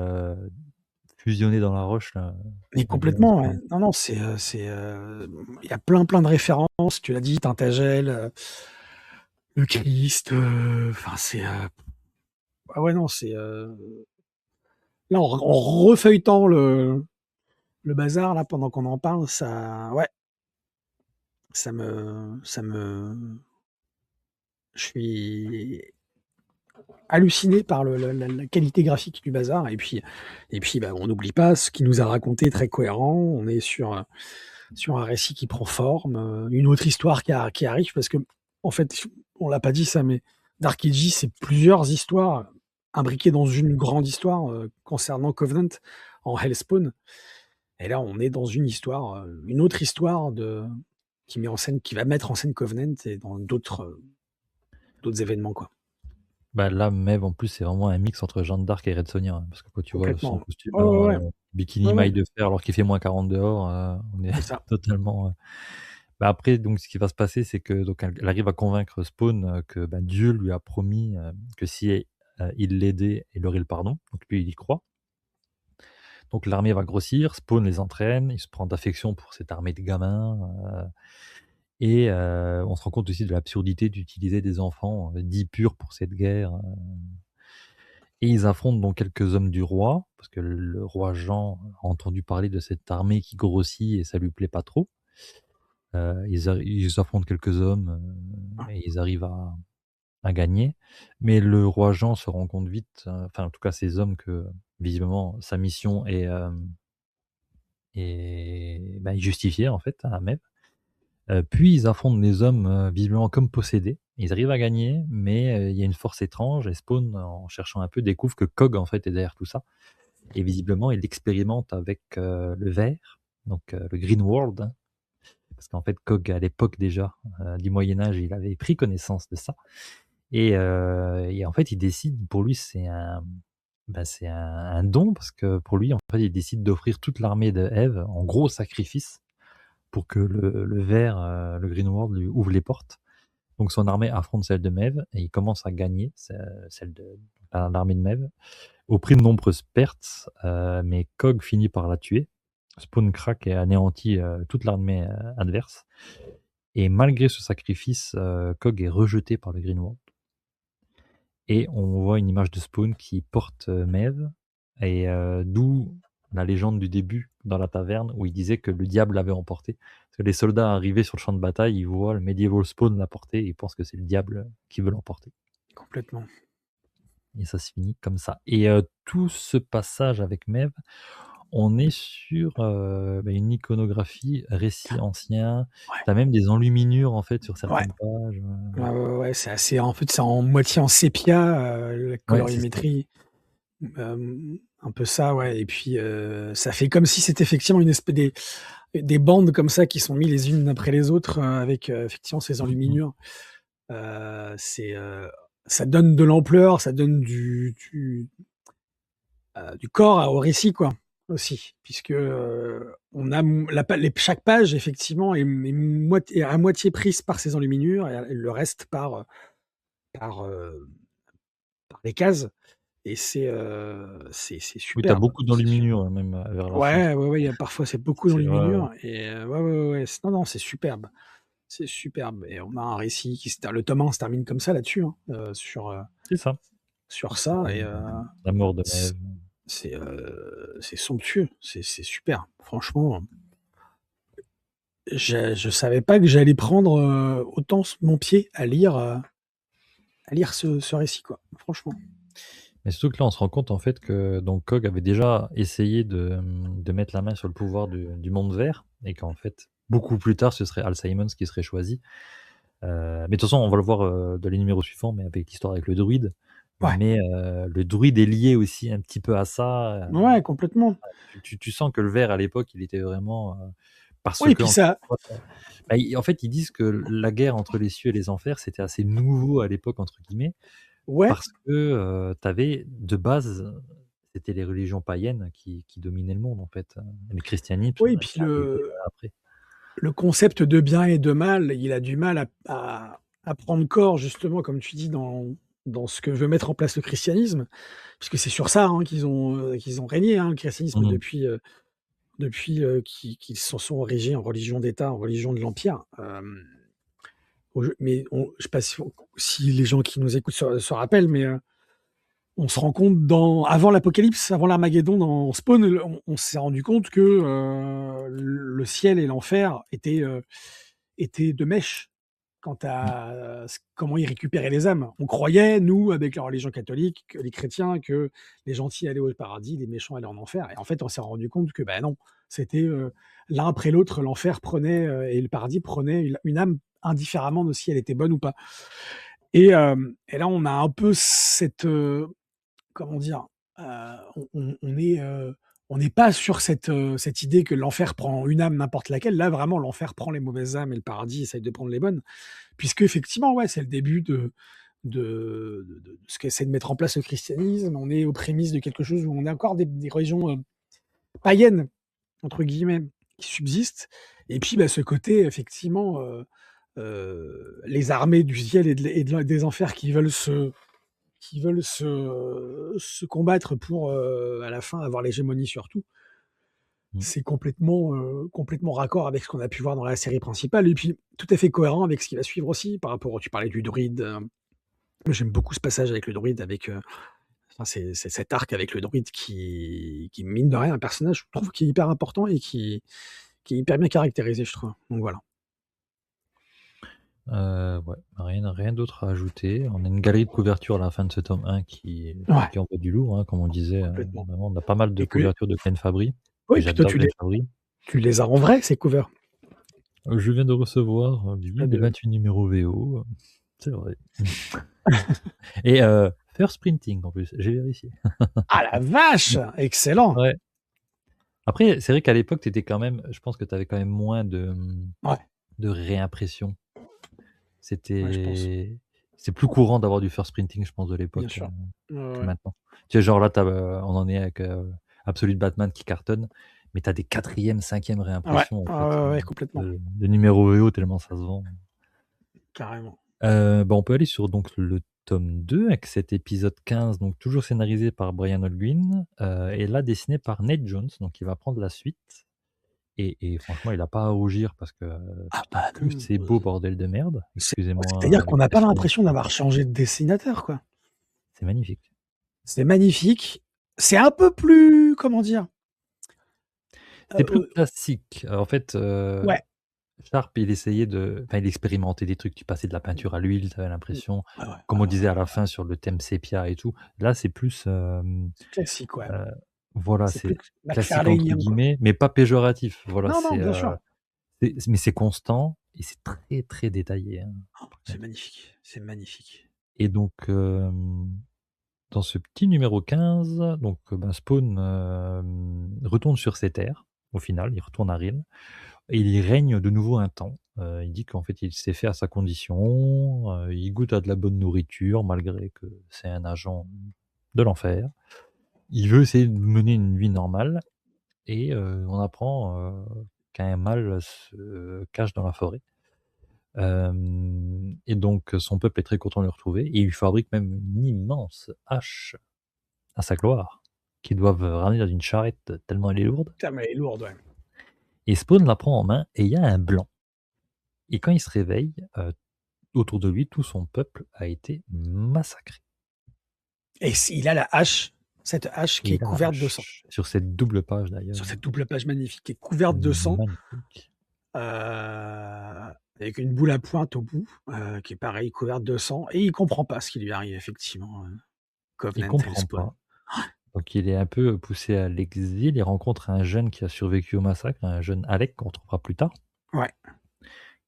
fusionné dans la roche là, mais Indiana complètement, ouais. Jones. Non, non, il y a plein, plein de références. Tu l'as dit, Tintagel, le Christ, enfin, ah ouais, non, là, en refeuilletant le bazar, là, pendant qu'on en parle, ouais, je suis halluciné par la qualité graphique du bazar et puis, bah, on n'oublie pas ce qu'il nous a raconté, très cohérent. On est sur un récit qui prend forme, une autre histoire qui arrive parce qu'en fait, on l'a pas dit ça, mais Dark Ages, c'est plusieurs histoires imbriquées dans une grande histoire, concernant Covenant en Hellspawn. Et là, on est dans une histoire, une autre histoire qui va mettre en scène Covenant et dans d'autres événements, quoi. Bah, là, Maeve, en plus, c'est vraiment un mix entre Jeanne d'Arc et Red Sonja, hein, parce que quand tu vois son Complètement. costume, Ouais, ouais, ouais. bikini Ouais, ouais, maille de fer alors qu'il fait -40 dehors, on est c'est ça. totalement, bah, après donc ce qui va se passer, c'est que donc elle arrive à convaincre Spawn, que, bah, Dieu lui a promis, que si, il l'aidait, il aurait le pardon. Donc lui, il y croit. Donc l'armée va grossir, Spawn les entraîne, il se prend d'affection pour cette armée de gamins, et on se rend compte aussi de l'absurdité d'utiliser des enfants, dits purs pour cette guerre, et ils affrontent donc quelques hommes du roi, parce que le roi Jean a entendu parler de cette armée qui grossit et ça lui plaît pas trop. Ils affrontent quelques hommes, et ils arrivent à gagner. Mais le roi Jean se rend compte vite, enfin en tout cas ces hommes, que visiblement sa mission est bah, justifiée en fait à Mep. Puis ils affrontent des hommes, visiblement comme possédés. Ils arrivent à gagner, mais il y a une force étrange et Spawn, en cherchant un peu, découvre que Cog en fait est derrière tout ça. Et visiblement, il expérimente avec, le Vert, donc le Green World, hein, parce qu'en fait, Cog, à l'époque déjà, du Moyen Âge, il avait pris connaissance de ça. Et en fait, il décide, pour lui, c'est un don, parce que pour lui, en fait, il décide d'offrir toute l'armée de Eve en gros sacrifice pour que le Vert, le Green World, lui ouvre les portes. Donc son armée affronte celle de Maeve et il commence à gagner, celle de l'armée de Maeve, au prix de nombreuses pertes, mais Cog finit par la tuer. Spawn craque et anéantit, toute l'armée, adverse, et malgré ce sacrifice, Cog est rejeté par le Green World et on voit une image de Spawn qui porte, Maeve, et d'où la légende du début dans la taverne où il disait que le diable l'avait emporté. Parce que les soldats arrivés sur le champ de bataille, ils voient le Medieval Spawn la porter et ils pensent que c'est le diable qui veut l'emporter. Complètement. Et ça se finit comme ça. Et tout ce passage avec Maeve, on est sur, bah, une iconographie, récit ancien. Ouais, Tu as même des enluminures, en fait, sur ouais. certaines pages, Ouais, ouais, ouais, ouais, en fait, c'est en moitié en sépia, la ouais, c'est ça. colorimétrie, un peu ça, ouais et puis, ça fait comme si c'était effectivement une espèce des bandes comme ça qui sont mis les unes après les autres, avec, effectivement ces Mmh mh. enluminures. C'est, ça donne de l'ampleur, ça donne du corps au récit, quoi, aussi. Puisque, on a chaque page effectivement est à moitié prise par ces enluminures et le reste par, par les cases et c'est Oui, tu as superbe, beaucoup c'est su d'enluminures, même, vers la fin, ouais, ouais, ouais, il y a parfois c'est beaucoup c'est ouais, ouais, d'enluminures et ouais, ouais, ouais, ouais, non, non, c'est superbe. C'est superbe et on a un récit qui se ter le tome 1 se termine comme ça là-dessus, hein, c'est ça. sur ça et La mort de c Maeve. c'est somptueux, c'est super. Franchement, je savais pas que j'allais prendre, autant s mon pied à lire ce récit, quoi, franchement. Mais surtout que là, on se rend compte en fait que donc Kog avait déjà essayé de mettre la main sur le pouvoir du monde vert et qu'en fait, beaucoup plus tard, ce serait Al Simons qui serait choisi. Mais de toute façon, on va le voir, dans les numéros suivants, mais avec l'histoire avec le druide. Ouais, Mais, le druide est lié aussi un petit peu à ça, ouais, complètement. tu sens que le vert à l'époque, il était vraiment, parce Oui et que puis encore ça une fois, bah, i en fait, ils disent que la guerre entre les cieux et les enfers, c'était assez «nouveau» à l'époque entre guillemets, ouais, parce que, tu avais de base, c'était les religions païennes qui dominaient le monde en fait, le christianisme, oui et puis qui est arrivé, après. le concept de bien et de mal, il a du mal à prendre corps justement comme tu dis dans ce que veut mettre en place le christianisme, puisque c'est sur ça, hein, qu'ils ont régné, hein, le christianisme Mmh. qu'ils s'en sont érigés en religion d'État, en religion de l'empire. Mais je sais pas si les gens qui nous écoutent se rappellent, mais on se rend compte avant l'Apocalypse, avant l'Armageddon, dans Spawn, on s'est rendu compte que le ciel et l'enfer étaient de mèche quant Mmh. à comment ils récupéraient les âmes. On croyait, nous, avec la religion catholique, que les chrétiens, que les gentils allaient au paradis, les méchants allaient en enfer. Et en fait, on s'est rendu compte que ben non, c'était l'un après l'autre, l'enfer prenait et le paradis prenait une âme indifféremment de si elle était bonne ou pas. Et là, on a un peu comment dire? Heu, on n'est pas sur cette idée que l'enfer prend une âme n'importe laquelle. Là, vraiment, l'enfer prend les mauvaises âmes et le paradis essaye de prendre les bonnes. Puisqu'effectivement, ouais, c'est le début de ce qu'essaie de mettre en place le christianisme. On est aux prémices de quelque chose où on a encore des religions, «païennes» entre guillemets, qui subsistent et puis, bah, ce côté effectivement, les armées du ciel et des enfers qui veulent se combattre pour, à la fin, avoir l'hégémonie sur tout. Mmh. C'est complètement raccord avec ce qu'on a pu voir dans la série principale et puis tout à fait cohérent avec ce qui va suivre aussi par rapport tu parlais du druide, moi j'aime beaucoup ce passage avec le druide enfin c'est cet arc avec le druide qui mine de rien un personnage, je trouve qui est hyper important et qui est hyper bien caractérisé, je trouve. Donc voilà. Ouais, rien d'autre à ajouter. On a une galerie de couvertures à la fin de ce tome 1 Ouais, qui envoie du lourd, hein, comme on disait, complètement vraiment, on a pas mal de et que couvertures de Ken Fabry oui, et et puis toi j'adore Ken Fabry. tu les as en vrai ces covers? Je viens de recevoir, Ah oui, les de 28 numéros VO, c'est vrai. Et first printing en plus, j'ai vérifié. ah la vache! Excellent! Ouais. Après, c'est vrai qu'à l'époque, je pense que tu avais quand même moins Ouais, de réimpression. ouais, je pense, C'est plus courant d'avoir du first printing, je pense, de bien l'époque, sûr. Ouais, que ouais. maintenant. Tu sais, genre là, on en est avec, Absolute Batman qui cartonne, mais tu as des 4e, 5e Ouais, réimpressions, en ouais, fait, ouais, ouais, complètement, de numéros VO tellement ça se vend. carrément. Bah, on peut aller sur donc le tome 2 avec cet épisode 15, donc toujours scénarisé par Brian Holguin, et là dessiné par Nate Jones, donc il va prendre la suite et franchement il a pas à rougir parce que, Ah putain bah que non, c'est beau bordel de merde, c'est-à-dire excusez-moi qu'on n'a pas l'expression. l'impression d'avoir changé de dessinateur, quoi. C'est magnifique. C'est magnifique. C'est un peu plus comment dire? C'était plus Heu, classique. En fait, ouais, Sharp il expérimentait des trucs, tu passais de la peinture à l'huile, tu avais mmh, l'impression, ouais, ouais, comme on disait à la fin sur le thème sépia et tout. Là c'est plus, c'est classique, ouais. heu, voilà, C'est plus c'est «classique» entre McFarlaneien, quoi. guillemets, mais pas péjoratif. Voilà, Non, non, bien sûr. mais c'est constant et c'est très, très détaillé, hein, par C'est contre. magnifique, c'est magnifique. Et donc, dans ce petit numéro 15, donc, ben, Spawn, retourne sur ses terres, au final, il retourne à Rhyl et il y règne de nouveau un temps. Il dit qu'en fait, il s'est fait à sa condition, il goûte à de la bonne nourriture malgré que c'est un agent de l'enfer. Il veut essayer de mener une vie normale et on apprend, qu'un mâle se cache dans la forêt. Et donc son peuple est très content de le retrouver et il lui fabrique même une immense hache à sa gloire, qu'ils doivent ramener dans une charrette tellement elle est lourde. Putain, mais elle est lourde, ouais. Et Spawn la prend en main et il y a un blanc. Et quand il se réveille, autour de lui, tout son peuple a été massacré. Et il a la hache, cette hache Et qui est il a la couverte de sang. hache, sur cette double page Sur d'ailleurs, cette double page magnifique qui est couverte de sang, magnifique. avec une boule à pointe au bout, qui est pareil, couverte de sang et il comprend pas ce qui lui arrive effectivement, Il Covenant comprend Hellspawn. pas, donc il est un peu poussé à l'exil, il rencontre un jeune qui a survécu au massacre, un jeune Alec qu'on retrouvera plus tard. Ouais.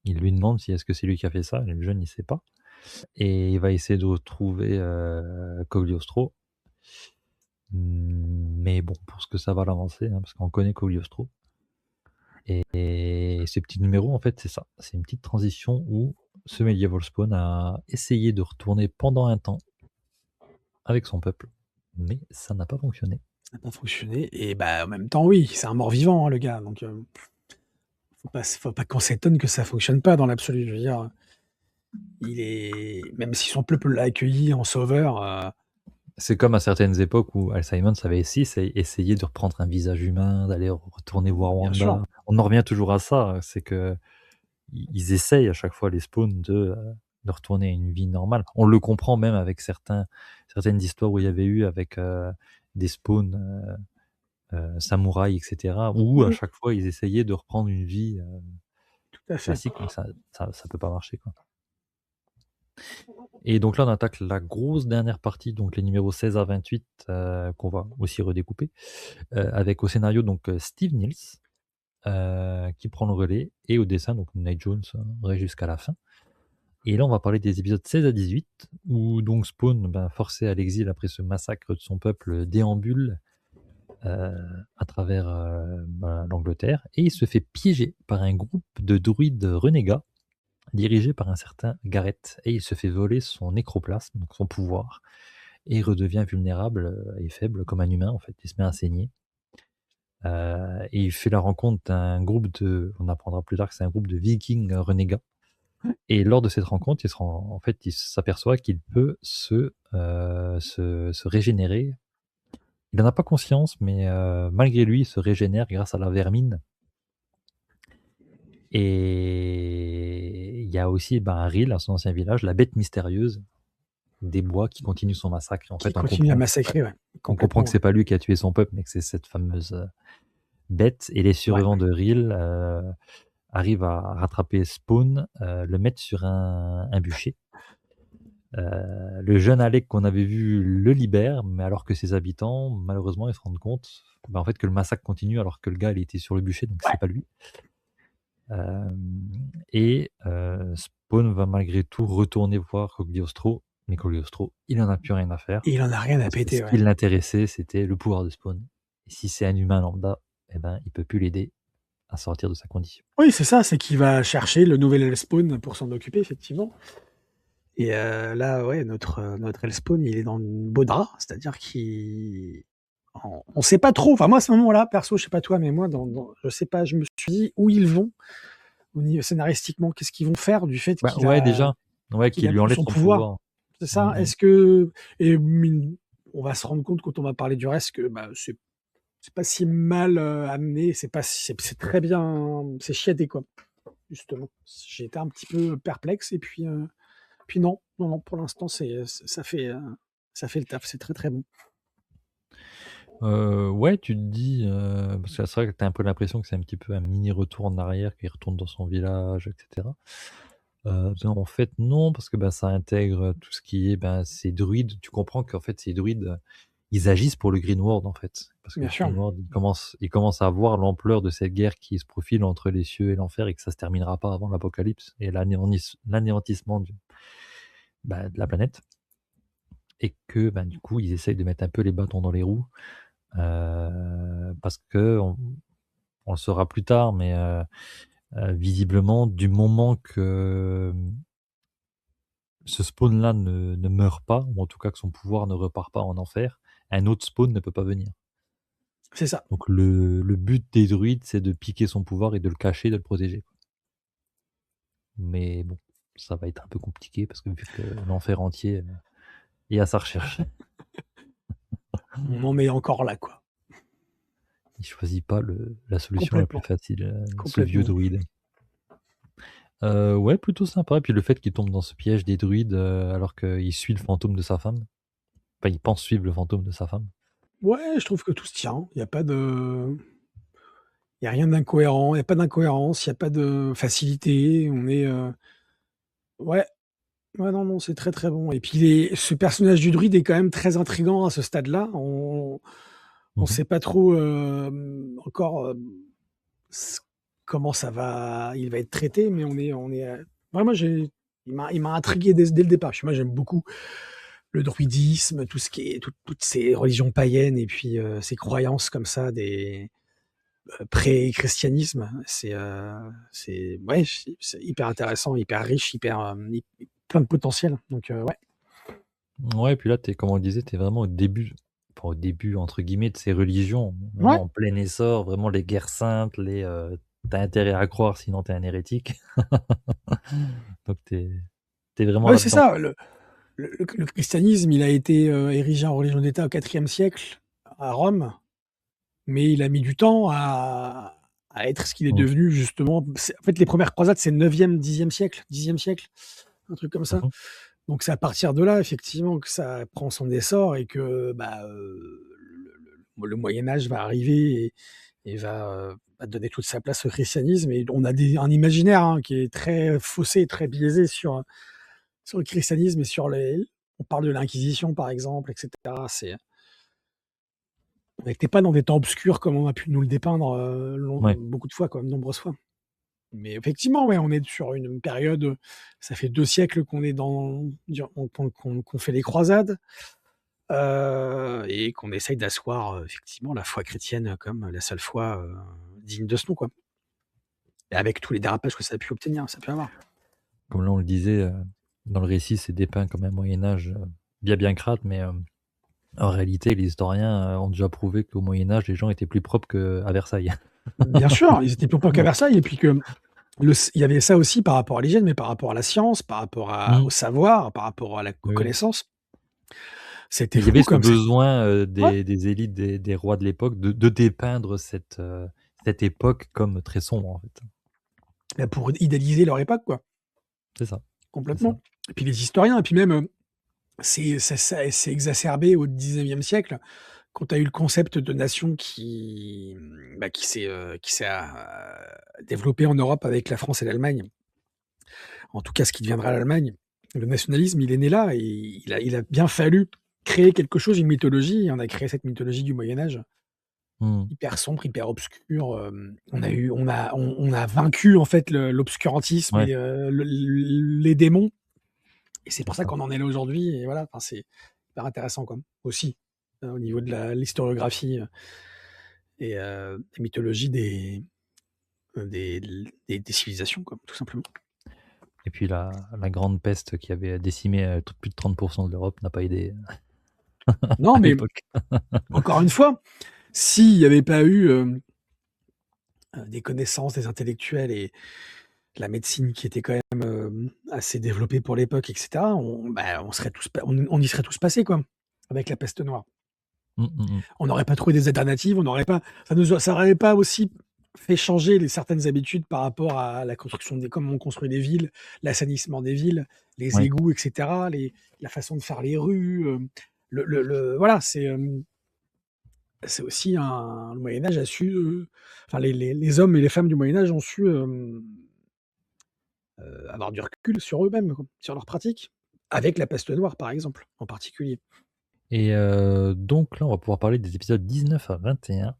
Il lui demande si est-ce que c'est lui qui a fait ça, et le jeune il sait pas. Et il va essayer de retrouver Cogliostro. Mais bon, pour ce que ça va l'avancer, hein, parce qu'on connaît Cogliostro. Et ces petits numéros, en fait, c'est ça. C'est une petite transition où ce Medieval Spawn a essayé de retourner pendant un temps avec son peuple, mais ça n'a pas fonctionné. Ça n'a pas fonctionné et bah, en même temps, oui, c'est un mort-vivant, hein, le gars, donc faut pas qu'on s'étonne que ça fonctionne pas dans l'absolu. Je veux dire, il est même si son peuple l'a accueilli en sauveur, C'est comme à certaines époques où Al Simon avait essayé de reprendre un visage humain, d'aller retourner voir bien sûr. Wanda. On en revient toujours à ça, c'est que ils essayent à chaque fois les spawns de retourner à une vie normale. On le comprend même avec certaines histoires où il y avait eu avec des spawns samouraïs, etc. Où à Mmh, chaque fois ils essayaient de reprendre une vie tout à fait. classique, mais ça peut pas marcher, quoi. Et donc là, on attaque la grosse dernière partie, donc les numéros 16 à 28, qu'on va aussi redécouper, avec au scénario donc Steve Niels, qui prend le relais, et au dessin, donc Nate Jones, reste jusqu'à la fin. Et là, on va parler des épisodes 16 à 18, où donc Spawn, forcé à l'exil après ce massacre de son peuple, déambule à travers l'Angleterre, et il se fait piéger par un groupe de druides renégats dirigé par un certain Gareth, et il se fait voler son nécroplasme, donc son pouvoir, et il redevient vulnérable et faible comme un humain, en fait. Il se met à saigner. Et il fait la rencontre d'un groupe on apprendra plus tard que c'est un groupe de vikings renégats. Et lors de cette rencontre, en fait, il s'aperçoit qu'il peut se régénérer. Il n'en a pas conscience, mais malgré lui, il se régénère grâce à la vermine. Et il y a aussi Ril, à son ancien village, la bête mystérieuse des bois qui continue son massacre. Et en Qui fait, on continue à comprend que c'est pas, massacrer, ouais, on comprend que complètement, c'est pas lui qui a tué son peuple, mais que c'est cette fameuse bête. Et les ouais. survivants de Ril arrivent à rattraper Spawn, le mettre sur un bûcher. Le jeune Alec qu'on avait vu le libère, mais alors que ses habitants, malheureusement, ils se rendent compte en fait, que le massacre continue alors que le gars il était sur le bûcher, donc c'est Ouais, pas lui. Et Spawn va malgré tout retourner voir Cogliostro, mais Cogliostro, il en a plus rien à faire. et il en a rien à Parce que ce péter, qui ouais. l'intéressait, c'était le pouvoir de Spawn. Et si c'est un humain lambda, eh ben, il peut plus l'aider à sortir de sa condition. Oui, c'est ça, c'est qu'il va chercher le nouvel Hellspawn pour s'en occuper, effectivement. Et là, ouais, notre Hellspawn, il est dans le beau drap, c'est-à-dire qu'il on sait pas trop. Enfin, moi, à ce moment-là, perso, je sais pas toi, mais moi, je sais pas, je me suis dit où ils vont au niveau scénaristiquement, qu'est-ce qu'ils vont faire du fait Ouais, déjà, ouais, qu'il qu'il a lui plus enlève son son pouvoir. pouvoir. C'est Mmh ça? mh. Est-ce que et mine on va se rendre compte quand on va parler du reste que, bah, c'est pas si mal, amené, c'est pas si c'est très bien, c'est chiadé, quoi, justement. J'ai été un petit peu perplexe et puis non, non, non, pour l'instant, ça fait le taf, c'est très, très bon. Ouais, tu te dis, parce que c'est vrai que tu as un peu l'impression que c'est un petit peu un mini retour en arrière, qu'il retourne dans son village, et cetera. Non, en fait, non, parce que, ça intègre tout ce qui est, ces druides. Tu comprends qu'en fait, ces druides, ils agissent pour le Green World, en fait. Parce que Bien le sûr. Green World, il commence à voir l'ampleur de cette guerre qui se profile entre les cieux et l'enfer et que ça se terminera pas avant l'apocalypse et l'anéantissement de la planète. Et que, du coup, ils essayent de mettre un peu les bâtons dans les roues. Parce que on le saura plus tard, mais visiblement, du moment que ce spawn-là ne meurt pas, ou en tout cas que son pouvoir ne repart pas en enfer, un autre spawn ne peut pas venir. C'est ça. Donc le but des druides, c'est de piquer son pouvoir et de le cacher, de le protéger. Mais bon, ça va être un peu compliqué parce que vu que l'enfer entier, est à sa recherche. On en est encore là, quoi. Il choisit pas la solution la plus Complètement, facile, ce vieux complètement. druide. Ouais, plutôt sympa. Et puis le fait qu'il tombe dans ce piège des druides, alors qu'il suit le fantôme de sa femme. Enfin, il pense suivre le fantôme de sa femme. Ouais, je trouve que tout se tient. Il y a rien d'incohérent, il y a pas d'incohérence, il y a pas de facilité. Ouais, ouais, non, non, c'est très, très bon et puis ce personnage du druide est quand même très intriguant à ce stade-là. On Mmh. sait pas trop, encore, s comment il va être traité, mais ouais, moi j'ai il m'a intrigué dès le départ. Puis moi, j'aime beaucoup le druidisme, tout ce qui est toutes ces religions païennes et puis, ces croyances comme ça pré-christianisme. C'est ouais, c'est hyper intéressant, hyper riche, hyper, plein de potentiel. Donc, ouais. Ouais, puis là, comme on le disait, tu es vraiment au début, enfin «au début» entre guillemets de ces religions, Ouais, vraiment en plein essor, vraiment les guerres saintes, tu intérêt à croire sinon t'es un hérétique. Donc t'es vraiment ouais, c'est là-dedans, ça. quoi. Le christianisme, il a été, érigé en religion d'État au IVe siècle à Rome, mais il a mis du temps à être ce qu'il est Mmh. devenu justement. En fait, les premières croisades, c'est 9e, 10e siècle, 10e siècle, un truc comme ça. Mmh. Donc c'est à partir de là, effectivement, que ça prend son essor et que, bah, le Moyen Âge va arriver et va donner toute sa place au christianisme et on a un imaginaire, hein, qui est très faussé, très biaisé sur le christianisme et on parle de l'inquisition, par exemple, et cetera. On n'était pas dans des temps obscurs comme on a pu nous le dépeindre, Ouais. beaucoup de fois, quoi, de nombreuses fois. Mais effectivement, ouais, on est sur une période, ça fait 2 siècles qu'on est qu'on fait les croisades, et qu'on essaye d'asseoir, effectivement la foi chrétienne comme la seule foi, digne de ce nom, quoi. Et avec tous les dérapages que ça a pu avoir. Comme là, on le disait, dans le récit, c'est dépeint comme un Moyen Âge, bien crade, mais en réalité, les historiens, ont déjà prouvé qu'au Moyen Âge, les gens étaient plus propres qu'à Versailles. Bien sûr, ils étaient plus pas qu'à Versailles et puis il y avait ça aussi par rapport à l'hygiène, mais par rapport à la science, par rapport au Mmh. savoir, par rapport aux Oui, oui. connaissances. C'était Mais il y avait fou ce comme c'est besoin, ouais, des élites, des rois de l'époque de dépeindre cette époque comme très sombre, en fait. bah, pour idéaliser leur époque, quoi, C'est ça, c'est ça. complètement. Et puis les historiens et puis même, c'est exacerbé au 19e siècle quand tu as eu le concept de nation qui s'est, développé en Europe avec la France et l'Allemagne. En tout cas, ce qui deviendra l'Allemagne. Le nationalisme, il est né là et il a bien fallu créer quelque chose, une mythologie et on a créé cette mythologie du Moyen Âge, Mmh. hyper sombre, hyper obscure, on a vaincu en fait l'obscurantisme Ouais, et les démons et c'est pour c'est ça ça. qu'on en est là aujourd'hui et voilà, enfin, c'est hyper intéressant quoi, aussi, au niveau de l'historiographie, et des mythologies des civilisations quoi, tout simplement. Et puis la grande peste qui avait décimé, plus de 30 de l'Europe n'a pas aidé, Non, à mais l'époque. encore une fois, s'il y avait pas eu, des connaissances, des intellectuels et la médecine qui était quand même, assez développée pour l'époque et cetera, on serait tous pa on y serait tous passés quoi, avec la peste noire. Mmh, mmh mh. On n'aurait pas trouvé des alternatives, on n'aurait pas ça aurait pas aussi fait changer certaines habitudes par rapport à la construction comment on construit les villes, l'assainissement des villes, les Ouais, égouts et cetera, la façon de faire les rues, voilà, c'est aussi le Moyen Âge a su, enfin les hommes et les femmes du Moyen Âge ont su, avoir du recul sur eux-mêmes, quoi, sur leurs pratiques. Avec la peste noire, par exemple, en particulier. et donc là, on va pouvoir parler des épisodes 19 à 21,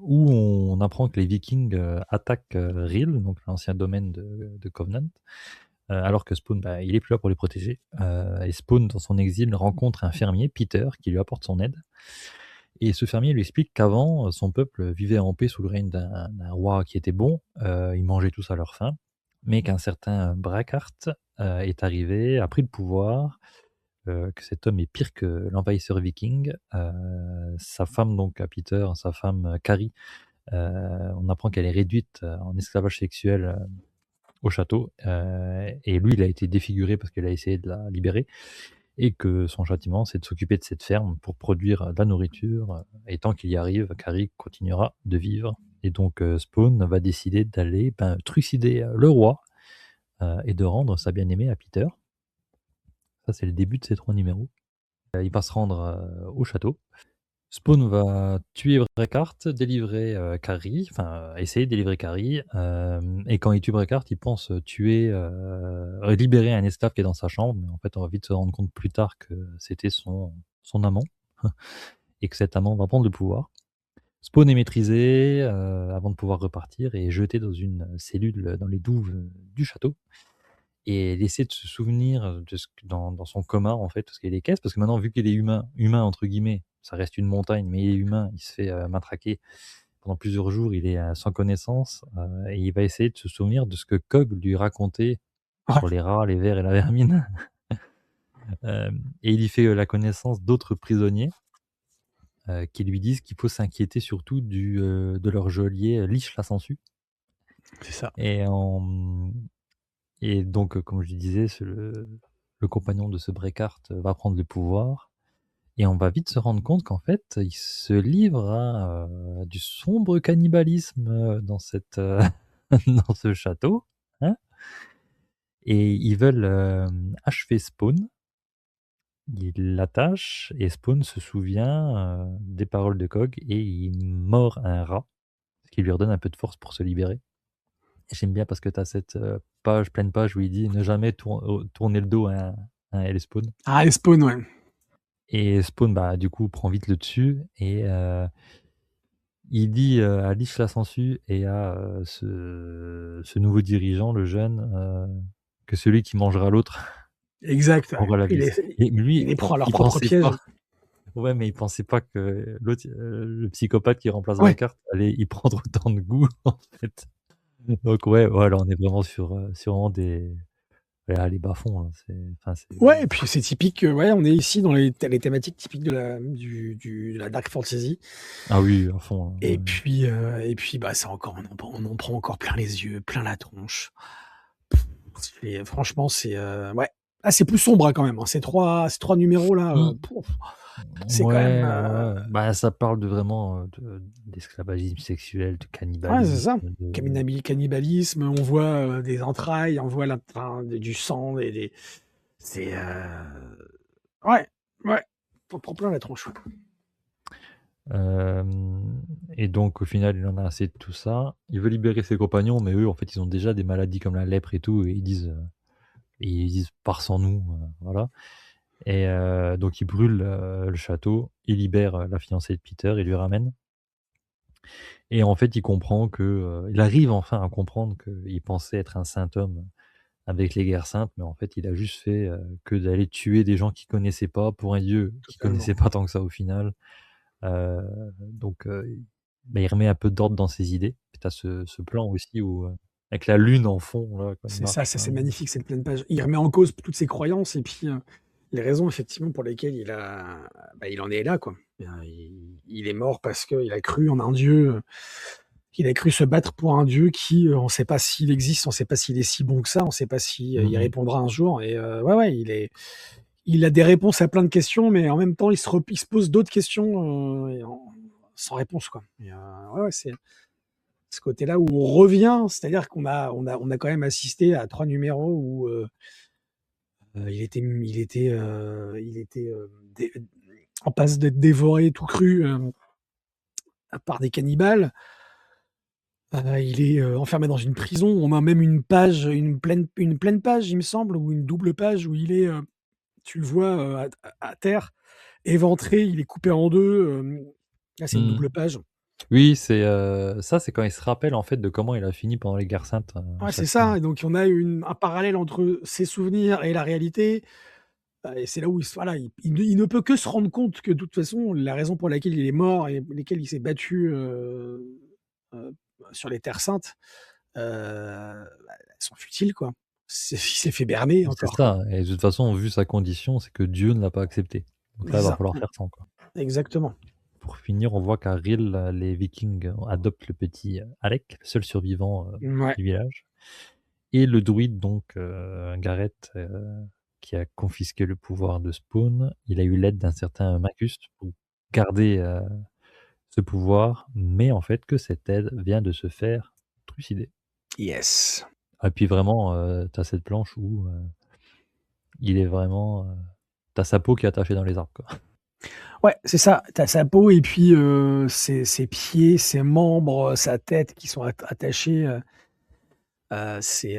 où on apprend que les Vikings, attaquent, R'yl, donc l'ancien domaine de Covenant, alors que Spawn, bah, il est plus là pour les protéger, et Spawn, dans son exil, rencontre un fermier, Peter, qui lui apporte son aide. Et ce fermier lui explique qu'avant, son peuple vivait en paix sous le règne d'un roi qui était bon, ils mangeaient tous à leur faim, mais qu'un certain Bracart, est arrivé, a pris le pouvoir, que cet homme est pire que l'envahisseur viking. Sa femme donc à Peter, sa femme, Carrie, on apprend qu'elle est réduite, en esclavage sexuel, au château, et lui, il a été défiguré parce qu'elle a essayé de la libérer et que son châtiment, c'est de s'occuper de cette ferme pour produire, de la nourriture, et tant qu'il y arrive, Carrie continuera de vivre et donc Spawn va décider d'aller, ben, trucider, le roi, et de rendre sa bien-aimée à Peter. Ça, c'est le début de ces 3 numéros. Il va se rendre, au château. Spawn va tuer Breakheart, délivrer, Carrie, enfin, essayer de délivrer Carrie, et quand il tue Breakheart, il pense, tuer, libérer un esclave qui est dans sa chambre, mais en fait, on va vite se rendre compte plus tard que c'était son amant et que cet amant va prendre le pouvoir. Spawn est maîtrisé, avant de pouvoir repartir et est jeté dans une cellule, dans les douves, du château et il essaie de se souvenir de ce que dans son coma, en fait, parce qu'il est caisse, parce que maintenant, vu qu'il est «humain» entre guillemets, ça reste une montagne, mais il est humain, il se fait, matraquer pendant plusieurs jours, il est, sans connaissance, et il va essayer de se souvenir de ce que Cog lui racontait Ouais, sur les rats, les vers et la vermine. Et il y fait, la connaissance d'autres prisonniers, qui lui disent qu'il faut s'inquiéter surtout de leur geôlier, Lich la Sangsue c'est ça. et en et donc, comme je disais, le compagnon de ce Breakheart va prendre le pouvoir et on va vite se rendre compte qu'en fait, il se livre à, du sombre cannibalisme, dans dans ce château, hein, et ils veulent, achever Spawn. Ils l'attachent et Spawn se souvient, des paroles de Cog et il mord un rat, ce qui lui redonne un peu de force pour se libérer. Et j'aime bien parce que tu as cette, pleine page où il dit: «Ne jamais tourner le dos à un Spawn». Ah, les Spawn, ouais. Et Spawn, bah, du coup, prend vite le dessus et il dit, à Lich la Sangsue et à, ce nouveau dirigeant, le jeune, que celui qui mangera l'autre Exact, ouais. aura la Il vie. est Et il lui, les prend à leur il propre pensait piège. pas ouais, mais il pensait pas que l'autre, le psychopathe qui remplace Ouais, Breakheart allait y prendre autant de goût, en fait. Donc ouais, voilà, on est vraiment sur vraiment des ouais, les bas-fonds, là, c'est ouais et puis c'est typique, ouais, on est ici dans les thématiques typiques de la dark fantasy ah oui, à fond, hein, ouais. et puis, bah, c'est encore on en prend encore plein les yeux, plein la tronche. Et franchement, c'est, ouais. Ah, c'est plus sombre, hein, quand même, hein. Ces trois numéros là, Mmh. c'est quand même, Ouais, ouais, bah, ça parle de vraiment, d'esclavagisme sexuel, de ouais, c'est cannibalisme, ça. de Cannibalisme, on voit, des entrailles, on voit du sang et des c'est, ouais, ouais, tu en prends plein la tronche, ouais. et donc au final, il en a assez de tout ça. Il veut libérer ses compagnons, mais eux, en fait, ils ont déjà des maladies comme la lèpre et tout et ils disent: «Pars sans nous», voilà et donc il brûle, le château, il libère, la fiancée de Peter, il lui ramène et en fait, il comprend que, il arrive enfin à comprendre qu'il pensait être un saint homme avec les guerres saintes, mais en fait, il a juste fait, que d'aller tuer des gens qu'il connaissait pas pour un dieu qu'il connaissait Totalement. pas tant que ça au final. Heu, donc bah, il remet un peu d'ordre dans ses idées. Puis tu as ce plan aussi où, avec la lune en fond là, quand il C'est ça, marche, ça c'est magnifique cette pleine page. Il remet en cause toutes ses croyances et puis, les raisons effectivement pour lesquelles il en est là, quoi. Il est mort parce qu'il a cru en un dieu, il a cru se battre pour un dieu qui, on ne sait pas s'il existe, on ne sait pas s'il est si bon que ça, on ne sait pas si, mmh il mh. répondra un jour et ouais, ouais, il a des réponses à plein de questions, mais en même temps il se pose d'autres questions, et en sans réponse, quoi et ouais, ouais, c'est ce côté-là où on revient, c'est-à-dire qu'on a quand même assisté à 3 numéros où, il était, dé en passe d'être dévoré tout cru, par des cannibales. Il est, enfermé dans une prison. On a même une pleine page, il me semble, ou une double page où il est, tu le vois, à terre, éventré, il est coupé en 2. Là, c'est une Mmh. double page. Oui, ça, c'est quand il se rappelle en fait de comment il a fini pendant les guerres saintes, à Ouais, c'est chaque fois. ça et donc on a un parallèle entre ses souvenirs et la réalité. Et c'est là où voilà, il ne peut que se rendre compte que de toute façon, la raison pour laquelle il est mort et lesquelles il s'est battu, heu, sur les terres saintes, bah, elles sont futiles, quoi. il s'est fait berner C'est encore, quoi. ça et de toute façon, vu sa condition, c'est que Dieu ne l'a pas accepté. Donc là, C'est il va ça, falloir faire sans, quoi. exactement. Pour finir, on voit qu'à Rhyl, les Vikings adoptent le petit, Alec, le seul survivant, Ouais. du village et le druide donc, Gareth, qui a confisqué le pouvoir de Spawn. Il a eu l'aide d'un certain Magus pour garder, ce pouvoir, mais en fait que cette aide vient de se faire trucider. Yes. Et puis vraiment, tu as cette planche où, il est vraiment, tu sa peau qui est attachée dans les arbres, quoi. Ouais, c'est ça. Tu as sa peau et puis, ses pieds, ses membres, sa tête qui sont attachés, c'est,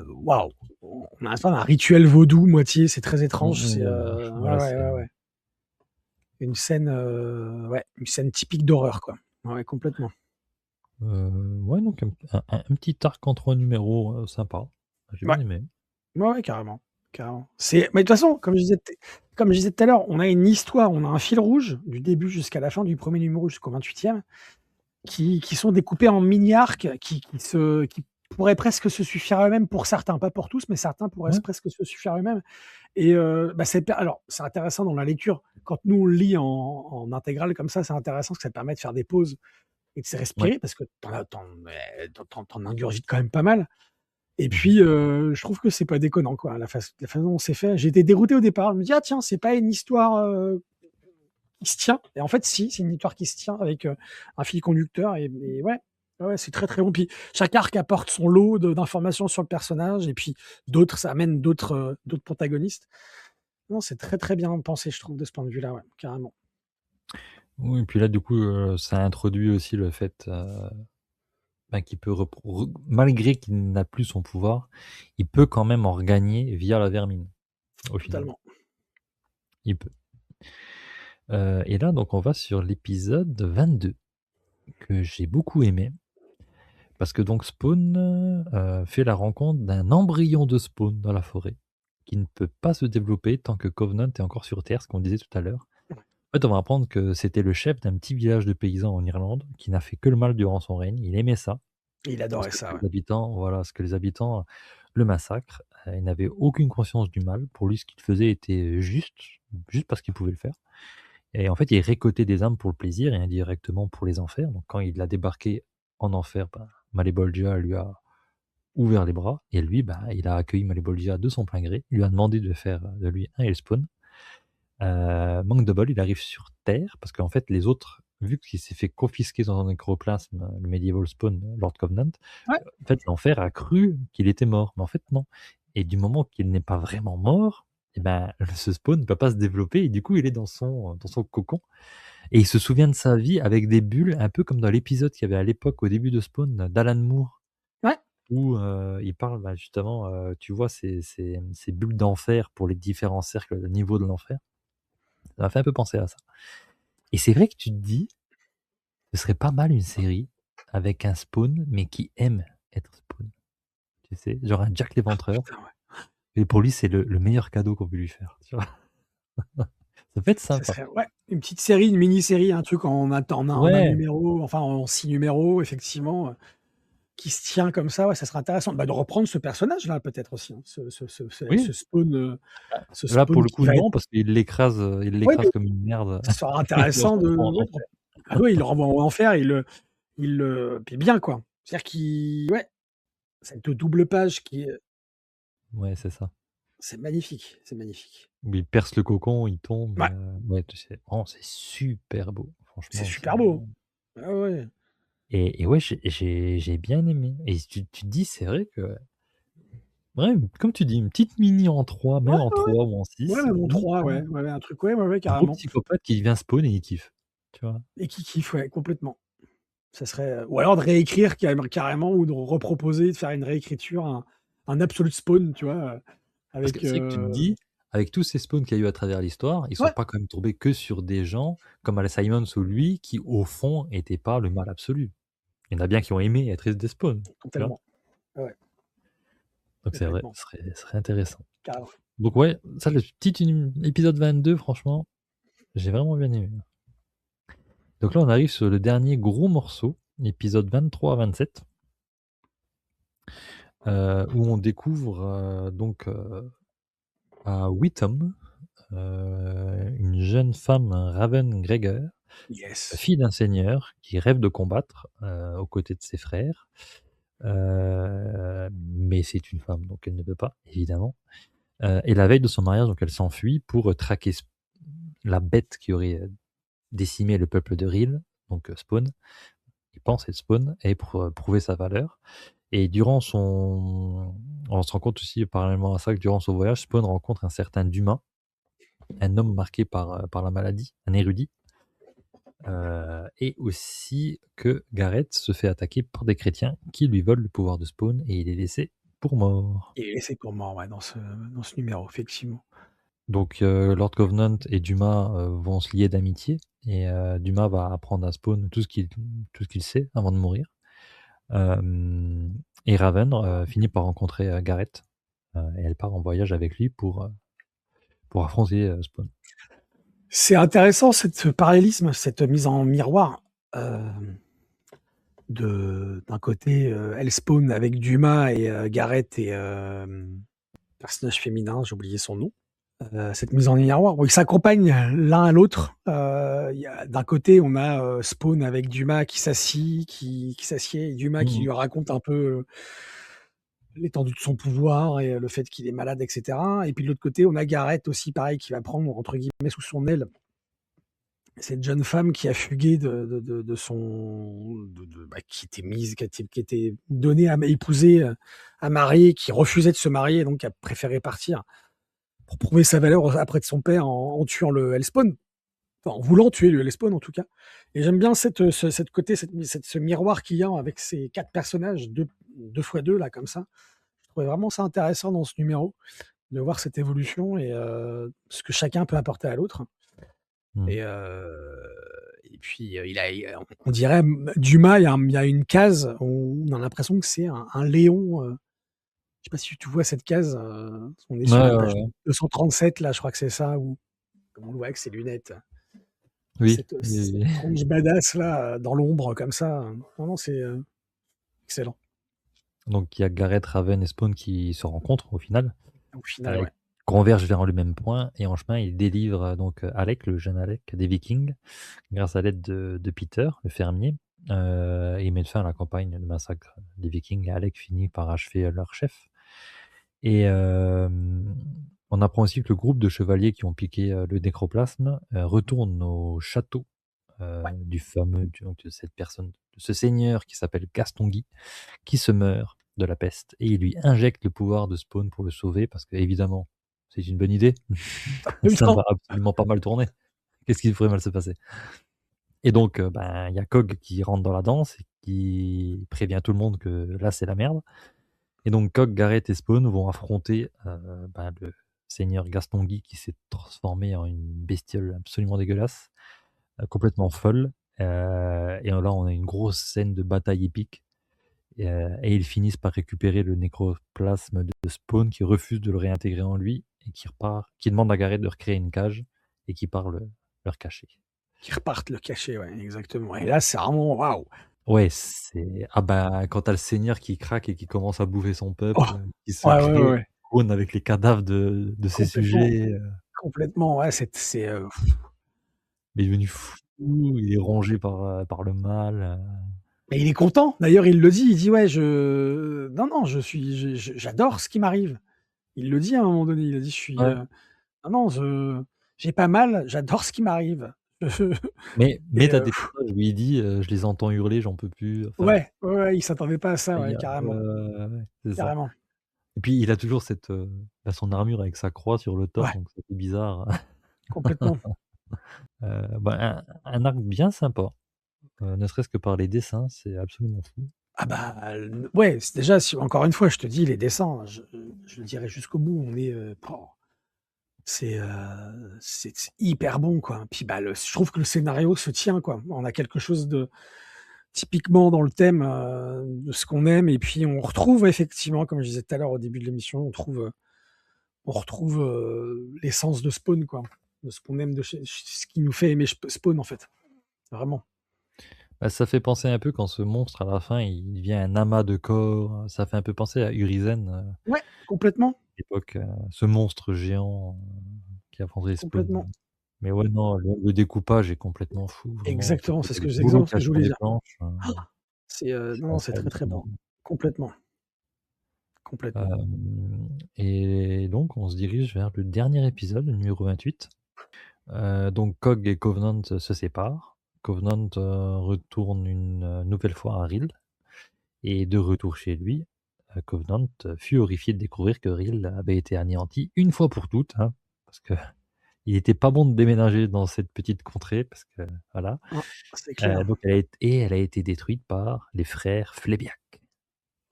waouh! On a l'impression d'un rituel vaudou moitié, c'est très étrange, c'est, ouais, Ouais, ouais, c'est ouais, ouais. Une scène, ouais, une scène typique d'horreur, quoi. Ouais, complètement. ouais donc un petit arc en 3 numéros, sympa. J'ai Ouais. bien aimé. Ouais, ouais, carrément, carrément. C'est mais de toute façon, comme je disais tout à l'heure, on a une histoire, on a un fil rouge du début jusqu'à la fin du premier numéro jusqu'au 28e qui sont découpés en mini arcs qui pourraient presque se suffire à eux-mêmes pour certains, pas pour tous, mais certains pourraient Ouais, presque se suffire à eux-mêmes et bah, alors c'est intéressant dans la lecture, quand nous on le lit en intégrale comme ça, c'est intéressant parce que ça te permet de faire des pauses et de se ouais. respirer parce que tu en ingurgites quand même pas mal. Et Mmh. puis, je trouve que c'est pas déconnant, quoi, la façon dont c'est fait. J'étais dérouté au départ. Je me dis: «Ah tiens, c'est pas une histoire, qui se tient» et en fait si, c'est une histoire qui se tient avec, un fil conducteur et ouais, ouais, ouais, c'est très, très bon. Puis chaque arc apporte son lot d'informations sur le personnage et puis d'autres ça amène d'autres protagonistes. Non, c'est très, très bien pensé, je trouve, de ce point de vue-là, ouais, carrément. Oui, et puis là, du coup, ça introduit aussi le fait, bah, qu'il peut malgré qu'il n'a plus son pouvoir, il peut quand même en regagner via la vermine, au final. Totalement. Il peut. Et là, donc on va sur l'épisode 22 que j'ai beaucoup aimé parce que donc Spawn, fait la rencontre d'un embryon de Spawn dans la forêt qui ne peut pas se développer tant que Covenant est encore sur terre, ce qu'on disait tout à l'heure. En fait, on va apprendre que c'était le chef d'un petit village de paysans en Irlande qui n'a fait que le mal durant son règne. Il aimait ça, Il adorait jusqu'à ce ça, que ouais. les habitants voilà, ce que les habitants le massacrent. Il n'avait aucune conscience du mal. Pour lui, ce qu'il faisait était juste parce qu'il pouvait le faire. Et en fait, il récoltait des âmes pour le plaisir et indirectement pour les enfers. Donc quand il a débarqué en enfer, bah, Malebolgia lui a ouvert les bras et lui, bah, il a accueilli Malebolgia de son plein gré. Il lui a demandé de faire de lui un Hellspawn. Manque de bol, il arrive sur Terre parce qu'en fait les autres, vu qu'il s'est fait confisquer son nécroplasme, le Medieval Spawn, Lord Covenant, Ouais, en fait l'enfer a cru qu'il était mort, mais en fait non et du moment qu'il n'est pas vraiment mort et ben, ce spawn ne peut pas se développer et du coup il est dans son cocon et il se souvient de sa vie avec des bulles, un peu comme dans l'épisode qu'il y avait à l'époque au début de Spawn d'Alan Moore ouais, où, il parle, bah, justement, tu vois ces bulles d'enfer pour les différents cercles, le niveau de l'enfer. Ça m'a fait un peu penser à ça. Et c'est vrai que tu te dis, ce serait pas mal une série avec un Spawn, mais qui aime être Spawn. Tu sais? Genre un Jack l'Éventreur putain, ouais. et pour lui, c'est le meilleur cadeau qu'on peut lui faire, tu vois? Ça peut être Ça sympa. serait ouais, une petite série, une mini-série, un truc en un Ouais, numéro, enfin en 6 numéros effectivement, qui se tient comme ça, ouais, ça serait intéressant. Bah, de reprendre ce personnage-là peut-être aussi, hein, oui. ce Là, pour Spawn le qui coup, va être non, parce il oui, l'écrase comme une merde. ça sera Il le intéressant de renvoie en ouais, enfer. ah oui, il le renvoie en enfer, il le puis bien quoi. C'est-à-dire ouais, cette double page qui est Ouais, c'est ça. c'est magnifique, c'est magnifique. Où il perce le cocon, il tombe, Ouais, ouais, tu sais, vraiment, c'est super beau. c'est Franchement, c'est super beau, hein. Ah ouais, et ouais, j'ai bien aimé et tu te dis, c'est vrai que ouais, comme tu dis, une petite mini en 3 ouais, même en ouais, ouais. 3 ou en Ouais, 6 même en ou 3, un ouais, ouais, ouais, un truc ouais, ouais, ouais, gros carrément psychopathe qui vient spawn et il kiffe, tu vois? et qui kiffe, ouais, complètement. Ça serait ou alors de réécrire carrément ou de reproposer, de faire une réécriture, un Absolute Spawn, tu vois? Parce que Avec, c'est vrai que tu te dis, avec tous ces spawns qu'il y a eu à travers l'histoire, ils sont ouais, pas quand même tombés que sur des gens comme Al Simons ou lui qui, au fond, étaient pas le mal absolu. Il y en a bien qui ont aimé être des spawns, tu vois? totalement. Ouais, ouais, Donc c'est vrai, complètement, ce serait intéressant. carrément. Donc ouais, ça le petit épisode 22 franchement, j'ai vraiment bien aimé. Donc là, on arrive sur le dernier gros morceau, épisode 23 à 27. où on découvre, à Witham, une jeune femme, Raven Gregor, Yes. fille d'un seigneur qui rêve de combattre, aux côtés de ses frères. Mais c'est une femme, donc elle ne peut pas, évidemment. Et la veille de son mariage, donc elle s'enfuit pour traquer la bête qui aurait décimé le peuple de Ril, donc Spawn. Il pense être Spawn, et pour prouver sa valeur. Et on se rend compte aussi, parallèlement à ça, que durant son voyage, Spawn rencontre un certain Dumas, un homme marqué par la maladie, un érudit. Et aussi que Gareth se fait attaquer par des chrétiens qui lui volent le pouvoir de Spawn et il est laissé pour mort. Il est laissé pour mort, ouais, dans ce numéro, effectivement. Donc Lord Covenant et Dumas vont se lier d'amitié et Dumas va apprendre à Spawn tout ce qu'il sait avant de mourir. Et Raven finit par rencontrer Gareth et elle part en voyage avec lui pour affronter Spawn. C'est intéressant ce parallélisme, cette mise en miroir, d'un côté, elle spawn avec Dumas et Gareth et personnage féminin, j'ai oublié son nom. Cette mise en miroir où ils s'accompagnent l'un à l'autre. D'un côté, on a Spawn avec Dumas qui s'assied, et Dumas qui Mmh. lui raconte un peu l'étendue de son pouvoir et le fait qu'il est malade, etc. Et puis de l'autre côté, on a Gareth aussi, pareil, qui va prendre entre guillemets sous son aile cette jeune femme qui a fugué de son, qui était mise, qui était donnée à épouser, à marier, qui refusait de se marier, donc a préféré partir pour prouver sa valeur après de son père en tuant le Hellspawn, enfin, en voulant tuer le Hellspawn en tout cas. Et j'aime bien ce miroir qu'il y a avec ces 4 personnages, deux fois deux là comme ça. Je trouvais vraiment ça intéressant dans ce numéro de voir cette évolution et ce que chacun peut apporter à l'autre. Mmh. Et, puis on dirait Dumas, il y a une case où on a l'impression que c'est un Léon. Je sais pas si tu vois cette case. On est Ouais, sur la ouais, page ouais. 237 là, je crois que c'est ça, où on le voit avec ses lunettes. Oui, oui, Cette oui. tronche badass là, dans l'ombre comme ça. Non, non, c'est excellent. Donc il y a Gareth, Raven et Spawn qui se rencontrent au final, Au final, ouais. convergent vers le même point et en chemin ils délivrent Alec, le jeune Alec des Vikings, grâce à l'aide de Peter, le fermier. Et ils mettent fin à la campagne de massacre des Vikings et Alec finit par achever leur chef. Et on apprend aussi que le groupe de chevaliers qui ont piqué le nécroplasme retourne au château Ouais. du fameux, donc de cette personne, de ce seigneur qui s'appelle Gaston Guy, qui se meurt de la peste et il lui injecte le pouvoir de Spawn pour le sauver parce que évidemment c'est une bonne idée. En même Ça ne temps, va absolument pas mal tourner. Qu'est-ce qui pourrait mal se passer? Et donc il y a Cog qui rentre dans la danse et qui prévient tout le monde que là, c'est la merde. Et donc Cog, Gareth et Spawn vont affronter, le seigneur Gaston Guy qui s'est transformé en une bestiole absolument dégueulasse, complètement folle. Et là, on a une grosse scène de bataille épique. Et ils finissent par récupérer le nécroplasme de Spawn qui refuse de le réintégrer en lui et qui demande à Gareth de recréer une cage et qui part leur cacher. qu'ils repartent le cacher, ouais, exactement. Et là, c'est vraiment waouh! Ouais, c'est quand tu le seigneur qui craque et qui commence à bouffer son Oh! peuple, qui se Ouais, ouais, ouais, crée ouais. trône avec les cadavres de ses Complètement, sujets, complètement, ouais, il est devenu fou, il est rongé par le mal, mais il est content. D'ailleurs, il le dit, il dit: «Ouais, non, non, j'adore ce qui m'arrive». Il le dit à un moment donné, il a dit: «Je suis, ouais. non, non, j'ai pas mal, j'adore ce qui m'arrive». Mais Et tu as des passages où il dit, «Je les entends hurler, j'en peux plus», enfin, ouais, ouais, ouais, il s'attendait pas à ça, il y ouais, a ouais, carrément, ouais, ouais, c'est ça. carrément. Et puis il a toujours son armure avec sa croix sur le torse, Ouais, donc ça fait bizarre. complètement. Un arc bien sympa, ne serait-ce que par les dessins, c'est absolument fou. Ah bah, ouais, c'est déjà si encore une fois, je te dis les dessins, je le dirai jusqu'au bout, on est, c'est, c'est hyper bon, quoi. Puis, bah, je trouve que le scénario se tient, quoi. On a quelque chose de typiquement dans le thème, de ce qu'on aime et puis on retrouve effectivement, comme je disais tout à l'heure au début de l'émission, on retrouve, l'essence de Spawn, quoi, de ce qu'on aime de chez ce qui nous fait aimer Spawn, en fait, vraiment. Bah, ça fait penser un peu quand ce monstre à la fin, il devient un amas de corps, ça fait un peu penser à Urizen, Ouais, complètement, l'époque, ce monstre géant, qui affrontait Spawn. complètement. Mais ouais, non, le découpage est complètement fou, vraiment, Exactement, surtout c'est il y a le boulot qu'il y ce a que je sur voulais les dire. planches, C'est, c'est non, non, c'est assez très, très hallucinant. bon. Complètement, complètement. Et donc on se dirige vers le dernier épisode, le numéro 28. Donc Cog et Covenant se séparent. Covenant, retourne une, nouvelle fois à Rill et de retour chez lui, Covenant fut horrifié de découvrir que Rill avait été anéanti une fois pour toutes, hein, parce qu'il était pas bon de déménager dans cette petite contrée parce que voilà. Ah, c'est clair. Donc elle a été détruite par les frères Flebiac.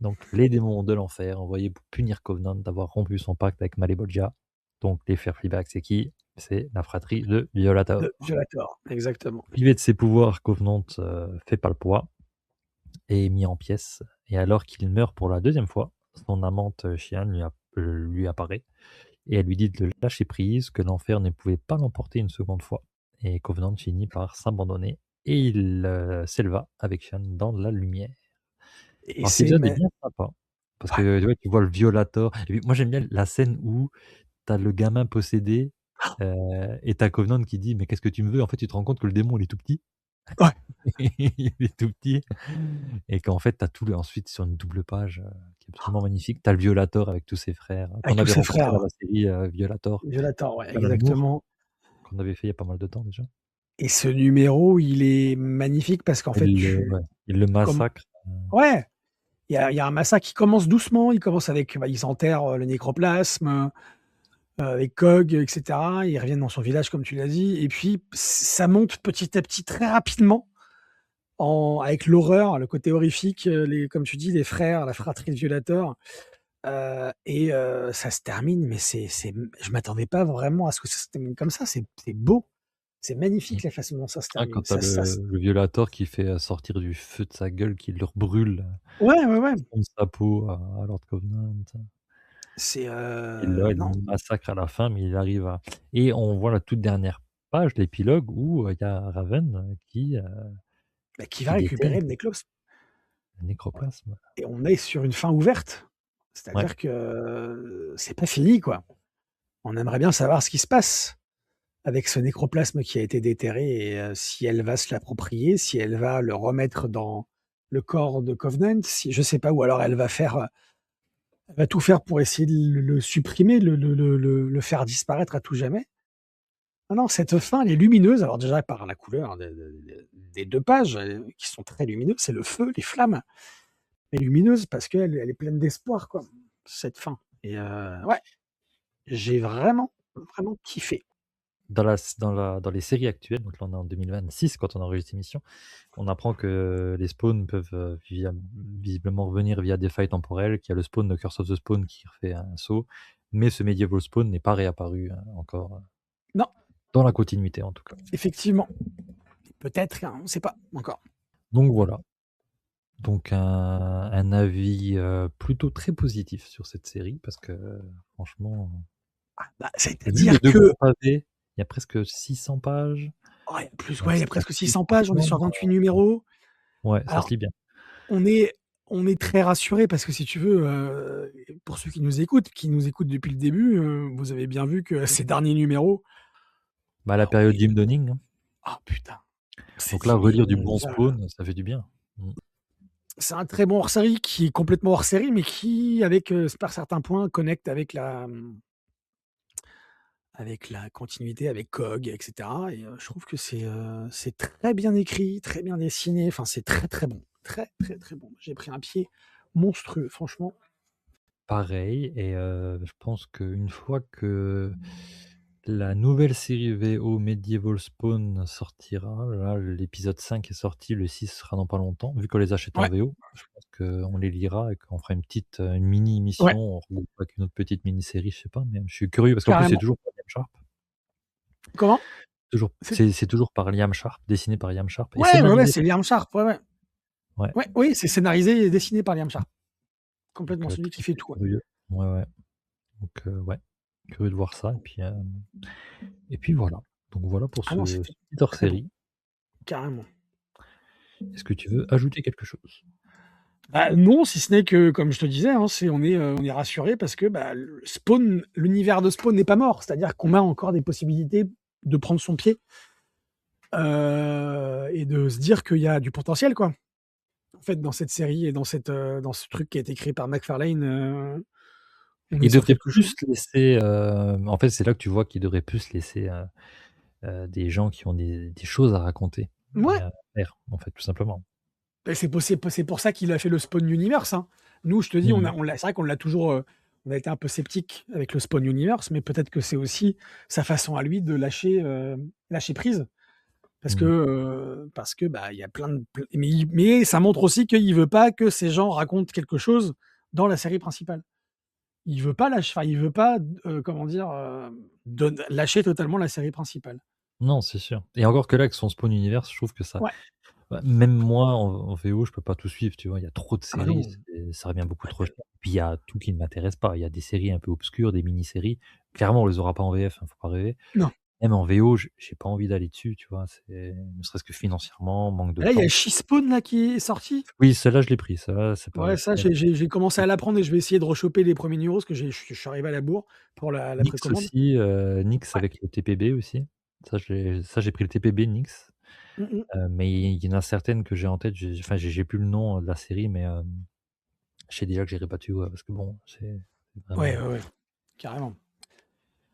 Donc les démons de l'enfer envoyés pour punir Covenant d'avoir rompu son pacte avec Malebolgia. Donc les frères Fleabag, c'est qui? C'est la fratrie de Violator. De Violator, exactement. Privé de ses pouvoirs, Covenant fait pas le poids et est mis en pièces. Et alors qu'il meurt pour la deuxième fois, son amante Shian lui apparaît et elle lui dit de le lâcher prise, que l'enfer ne pouvait pas l'emporter une seconde fois. Et Covenant finit par s'abandonner et il s'éleva avec Shian dans la lumière. Et Alors cet c'est épisode est mais bien sympa parce ouais, que tu vois le Violator et puis moi j'aime bien la scène où tu as le gamin possédé, et tu as Covenant qui dit: «Mais qu'est-ce que tu me veux?» En fait, tu te rends compte que le démon, il est tout petit. ouais, Il est tout petit et qu'en fait, tu as tout le ensuite sur une double page, qui est absolument magnifique. Tu as le Violator avec tous ses frères, avec qu'on tous avait ses rencontrés frères, dans la série, Violator, Violator, ouais, à l'amour, exactement. qu'on avait fait il y a pas mal de temps déjà. Et ce numéro, il est magnifique parce qu'en fait, Ouais, il le comme massacre, ouais, il y a un massacre qui commence doucement, il commence avec, bah, ils enterrent, le nécroplasme, avec Cog, et cetera. Ils reviennent dans son village comme tu l'as dit et puis ça monte petit à petit très rapidement avec l'horreur, le côté horrifique, les comme tu dis, les frères, la fratrie de Violator, ça se termine, mais c'est je m'attendais pas vraiment à ce que ça se termine comme ça. C'est beau, c'est mmh. magnifique la façon dont ça se Ah, termine. quand tu as le Violator qui fait, sortir du feu de sa gueule, qui leur brûle, Ouais, ouais, ouais, au fond de sa peau à Lord Covenant. c'est, Et là, il non, le massacre à la fin, mais il arrive à et on voit la toute dernière page, l'épilogue où, il y a Raven, bah, qui va qui déterre récupérer le néclos le nécroplasme. et on est sur une fin ouverte. Ouais, C'est-à-dire que, c'est pas fini, quoi. On aimerait bien savoir ce qui se passe avec ce nécroplasme qui a été déterré et si elle va se l'approprier, si elle va le remettre dans le corps de Covenant, si je sais pas, ou alors elle va tout faire pour essayer de le supprimer, le faire disparaître à tout jamais. Ah non, cette fin, elle est lumineuse, alors déjà par la couleur des 2 pages, qui sont très lumineuses, c'est le feu, les flammes, mais lumineuse parce qu'elle est pleine d'espoir, quoi, cette fin et ouais, j'ai vraiment, vraiment kiffé. dans les séries actuelles, donc là, on est en 2026 quand on enregistre l'émission, on apprend que les spawns peuvent, visiblement revenir via des failles temporelles, qu'il y a le spawn de Curse of the Spawn qui refait un saut, mais ce medieval spawn n'est pas réapparu, encore, Non, dans la continuité, en tout cas. effectivement, peut-être, hein, on ne sait pas encore. Donc voilà. Donc un avis, plutôt très positif sur cette série parce que, franchement, Ah, bah, vu les c'est-à-dire 2 que gros pavés, il y a presque 600 pages, oh, ouais, il y a ça presque se lit 600 pages, on est franchement, sur 28 numéros. ouais, ça se Alors, lit bien. on est on est très rassurés parce que si tu veux, pour ceux qui nous écoutent depuis le début, vous avez bien vu que ces derniers numéros, Bah, la ah période ouais, Jim Donning, hein, ah putain, c'est donc là, dit mais relire du mon bon Dieu, Spawn, ça fait du bien. Mmh. c'est un très bon hors-série qui est complètement hors série, mais qui avec, par certains points connecte avec la continuité, avec Cog et cetera et je trouve que c'est très bien écrit, très bien dessiné, enfin c'est très, très bon. Très, très, très bon. J'ai pris un pied monstrueux, franchement. Pareil et je pense qu'une fois que la nouvelle série VO Medieval Spawn sortira, là, l'épisode 5 est sorti, le 6 sera dans pas longtemps. Vu qu'on les achète en Ouais, VO, je pense qu'on les lira et qu'on fera une petite, une mini ouais, émission, on regroupera avec une autre petite mini-série, je sais pas, mais je suis curieux parce qu'en plus c'est carrément. toujours par Liam Sharp. Comment? Toujours C'est c'est toujours par Liam Sharp, dessiné par Liam Sharp et ouais, ouais, ouais, scénarisé c'est Liam Sharp, ouais, ouais. ouais, Ouais, oui, c'est scénarisé et dessiné par Liam Sharp. donc Complètement, celui qui très, fait très tout, ouais. curieux. Ouais, ouais, donc ouais, curieux de voir ça et puis voilà. Donc voilà pour Ah non, ce c'était petit hors très bon, série. carrément. Est-ce que tu veux ajouter quelque chose? Bah, non, si ce n'est que, comme je te disais, hein, on est rassurés parce que, bah, le Spawn l'univers de Spawn n'est pas mort. C'est-à-dire qu'on a encore des possibilités de prendre son pied, et de se dire qu'il y a du potentiel, quoi. En fait, dans cette série et dans ce truc qui a été créé par McFarlane, on est Il sur devrait quelque chose. plus laisser, en fait, c'est là que tu vois qu'il devrait plus laisser, des gens qui ont des choses à raconter, Ouais, faire, en fait, tout simplement. et c'est pour ça qu'il a fait le Spawn Universe, hein. Nous, je te dis, Mmh. on l'a c'est vrai qu'on l'a toujours, on a été un peu sceptique avec le Spawn Universe, mais peut-être que c'est aussi sa façon à lui de lâcher prise. Mmh. Parce que, bah, il y a plein de ple mais ça montre aussi qu'il veut pas que ces gens racontent quelque chose dans la série principale. Il veut pas il veut pas, comment dire? Lâcher totalement la série principale. Non, c'est sûr et encore que là, avec son Spawn Universe, je trouve que ça Ouais. bah, même moi en VO, je peux pas tout suivre, tu vois? Il y a trop de Ah bah séries, non. ça revient beaucoup Bah, trop cher. Puis il y a tout qui ne m'intéresse pas. Il y a des séries un peu obscures, des mini-séries. Clairement, on les aura pas en VF, hein, faut pas rêver. non. Même en VO, j'ai pas envie d'aller dessus, tu vois? C'est ne serait-ce que financièrement, manque de Là, il y a temps. She-Spawn là qui est sorti. Oui, celle-là, je l'ai pris, celle-là, Ouais, c'est ça, pas j'ai commencé à l'apprendre et je vais essayer de rechoper les premiers numéros parce que je suis arrivé à la bourre pour la Nyx précommande. aussi, Nyx Ouais. avec le TPB aussi. Ça j'ai pris le TPB Nyx, Mmh mh. mais il y en a certaines que j'ai en tête, j'ai plus le nom de la série, mais je sais déjà que j'irai pas dessus, ouais, parce que bon, c'est Ouais, vraiment ouais, ouais, carrément.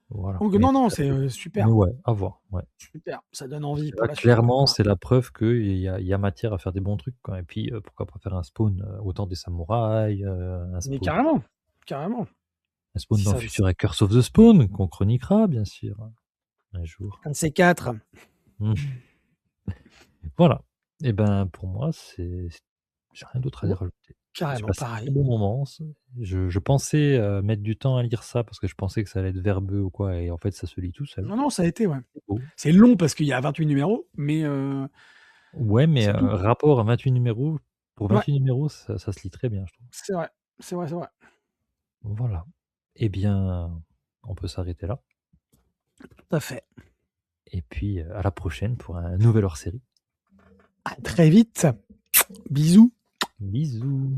voilà, Donc mais non, tout non, à c'est, fait. Mais super, ouais, à voir, ouais. super. Ça donne Parce envie que pour là, la suite, clairement, voilà. c'est la preuve qu'il y a matière à faire des bons trucs, quoi et puis, pourquoi pas faire un Spawn, autant des samouraïs, Mais carrément, carrément. un Spawn Si dans le ça futur avec Curse of the Spawn qu'on chroniquera bien sûr, un jour. un de ces 4. Mmh. Voilà et ben, pour moi, j'ai rien d'autre à y Ouais, rajouter. J'ai carrément, passé un très pareil. bon moment, je pensais, mettre du temps à lire ça parce que je pensais que ça allait être verbeux ou quoi et en fait, ça se lit tout seul. Non, non, ça a été, ouais. C'est beau. C'est long parce qu'il y a 28 numéros, Ouais, mais c'est tout. rapport à 28 numéros, pour Ouais, 28 numéros, ça se lit très bien, je trouve. c'est vrai, c'est vrai, c'est vrai. Voilà. Eh bien, on peut s'arrêter là Tout à fait. et puis, à la prochaine pour un nouvel hors-série. À très vite. Bisous. Bisous.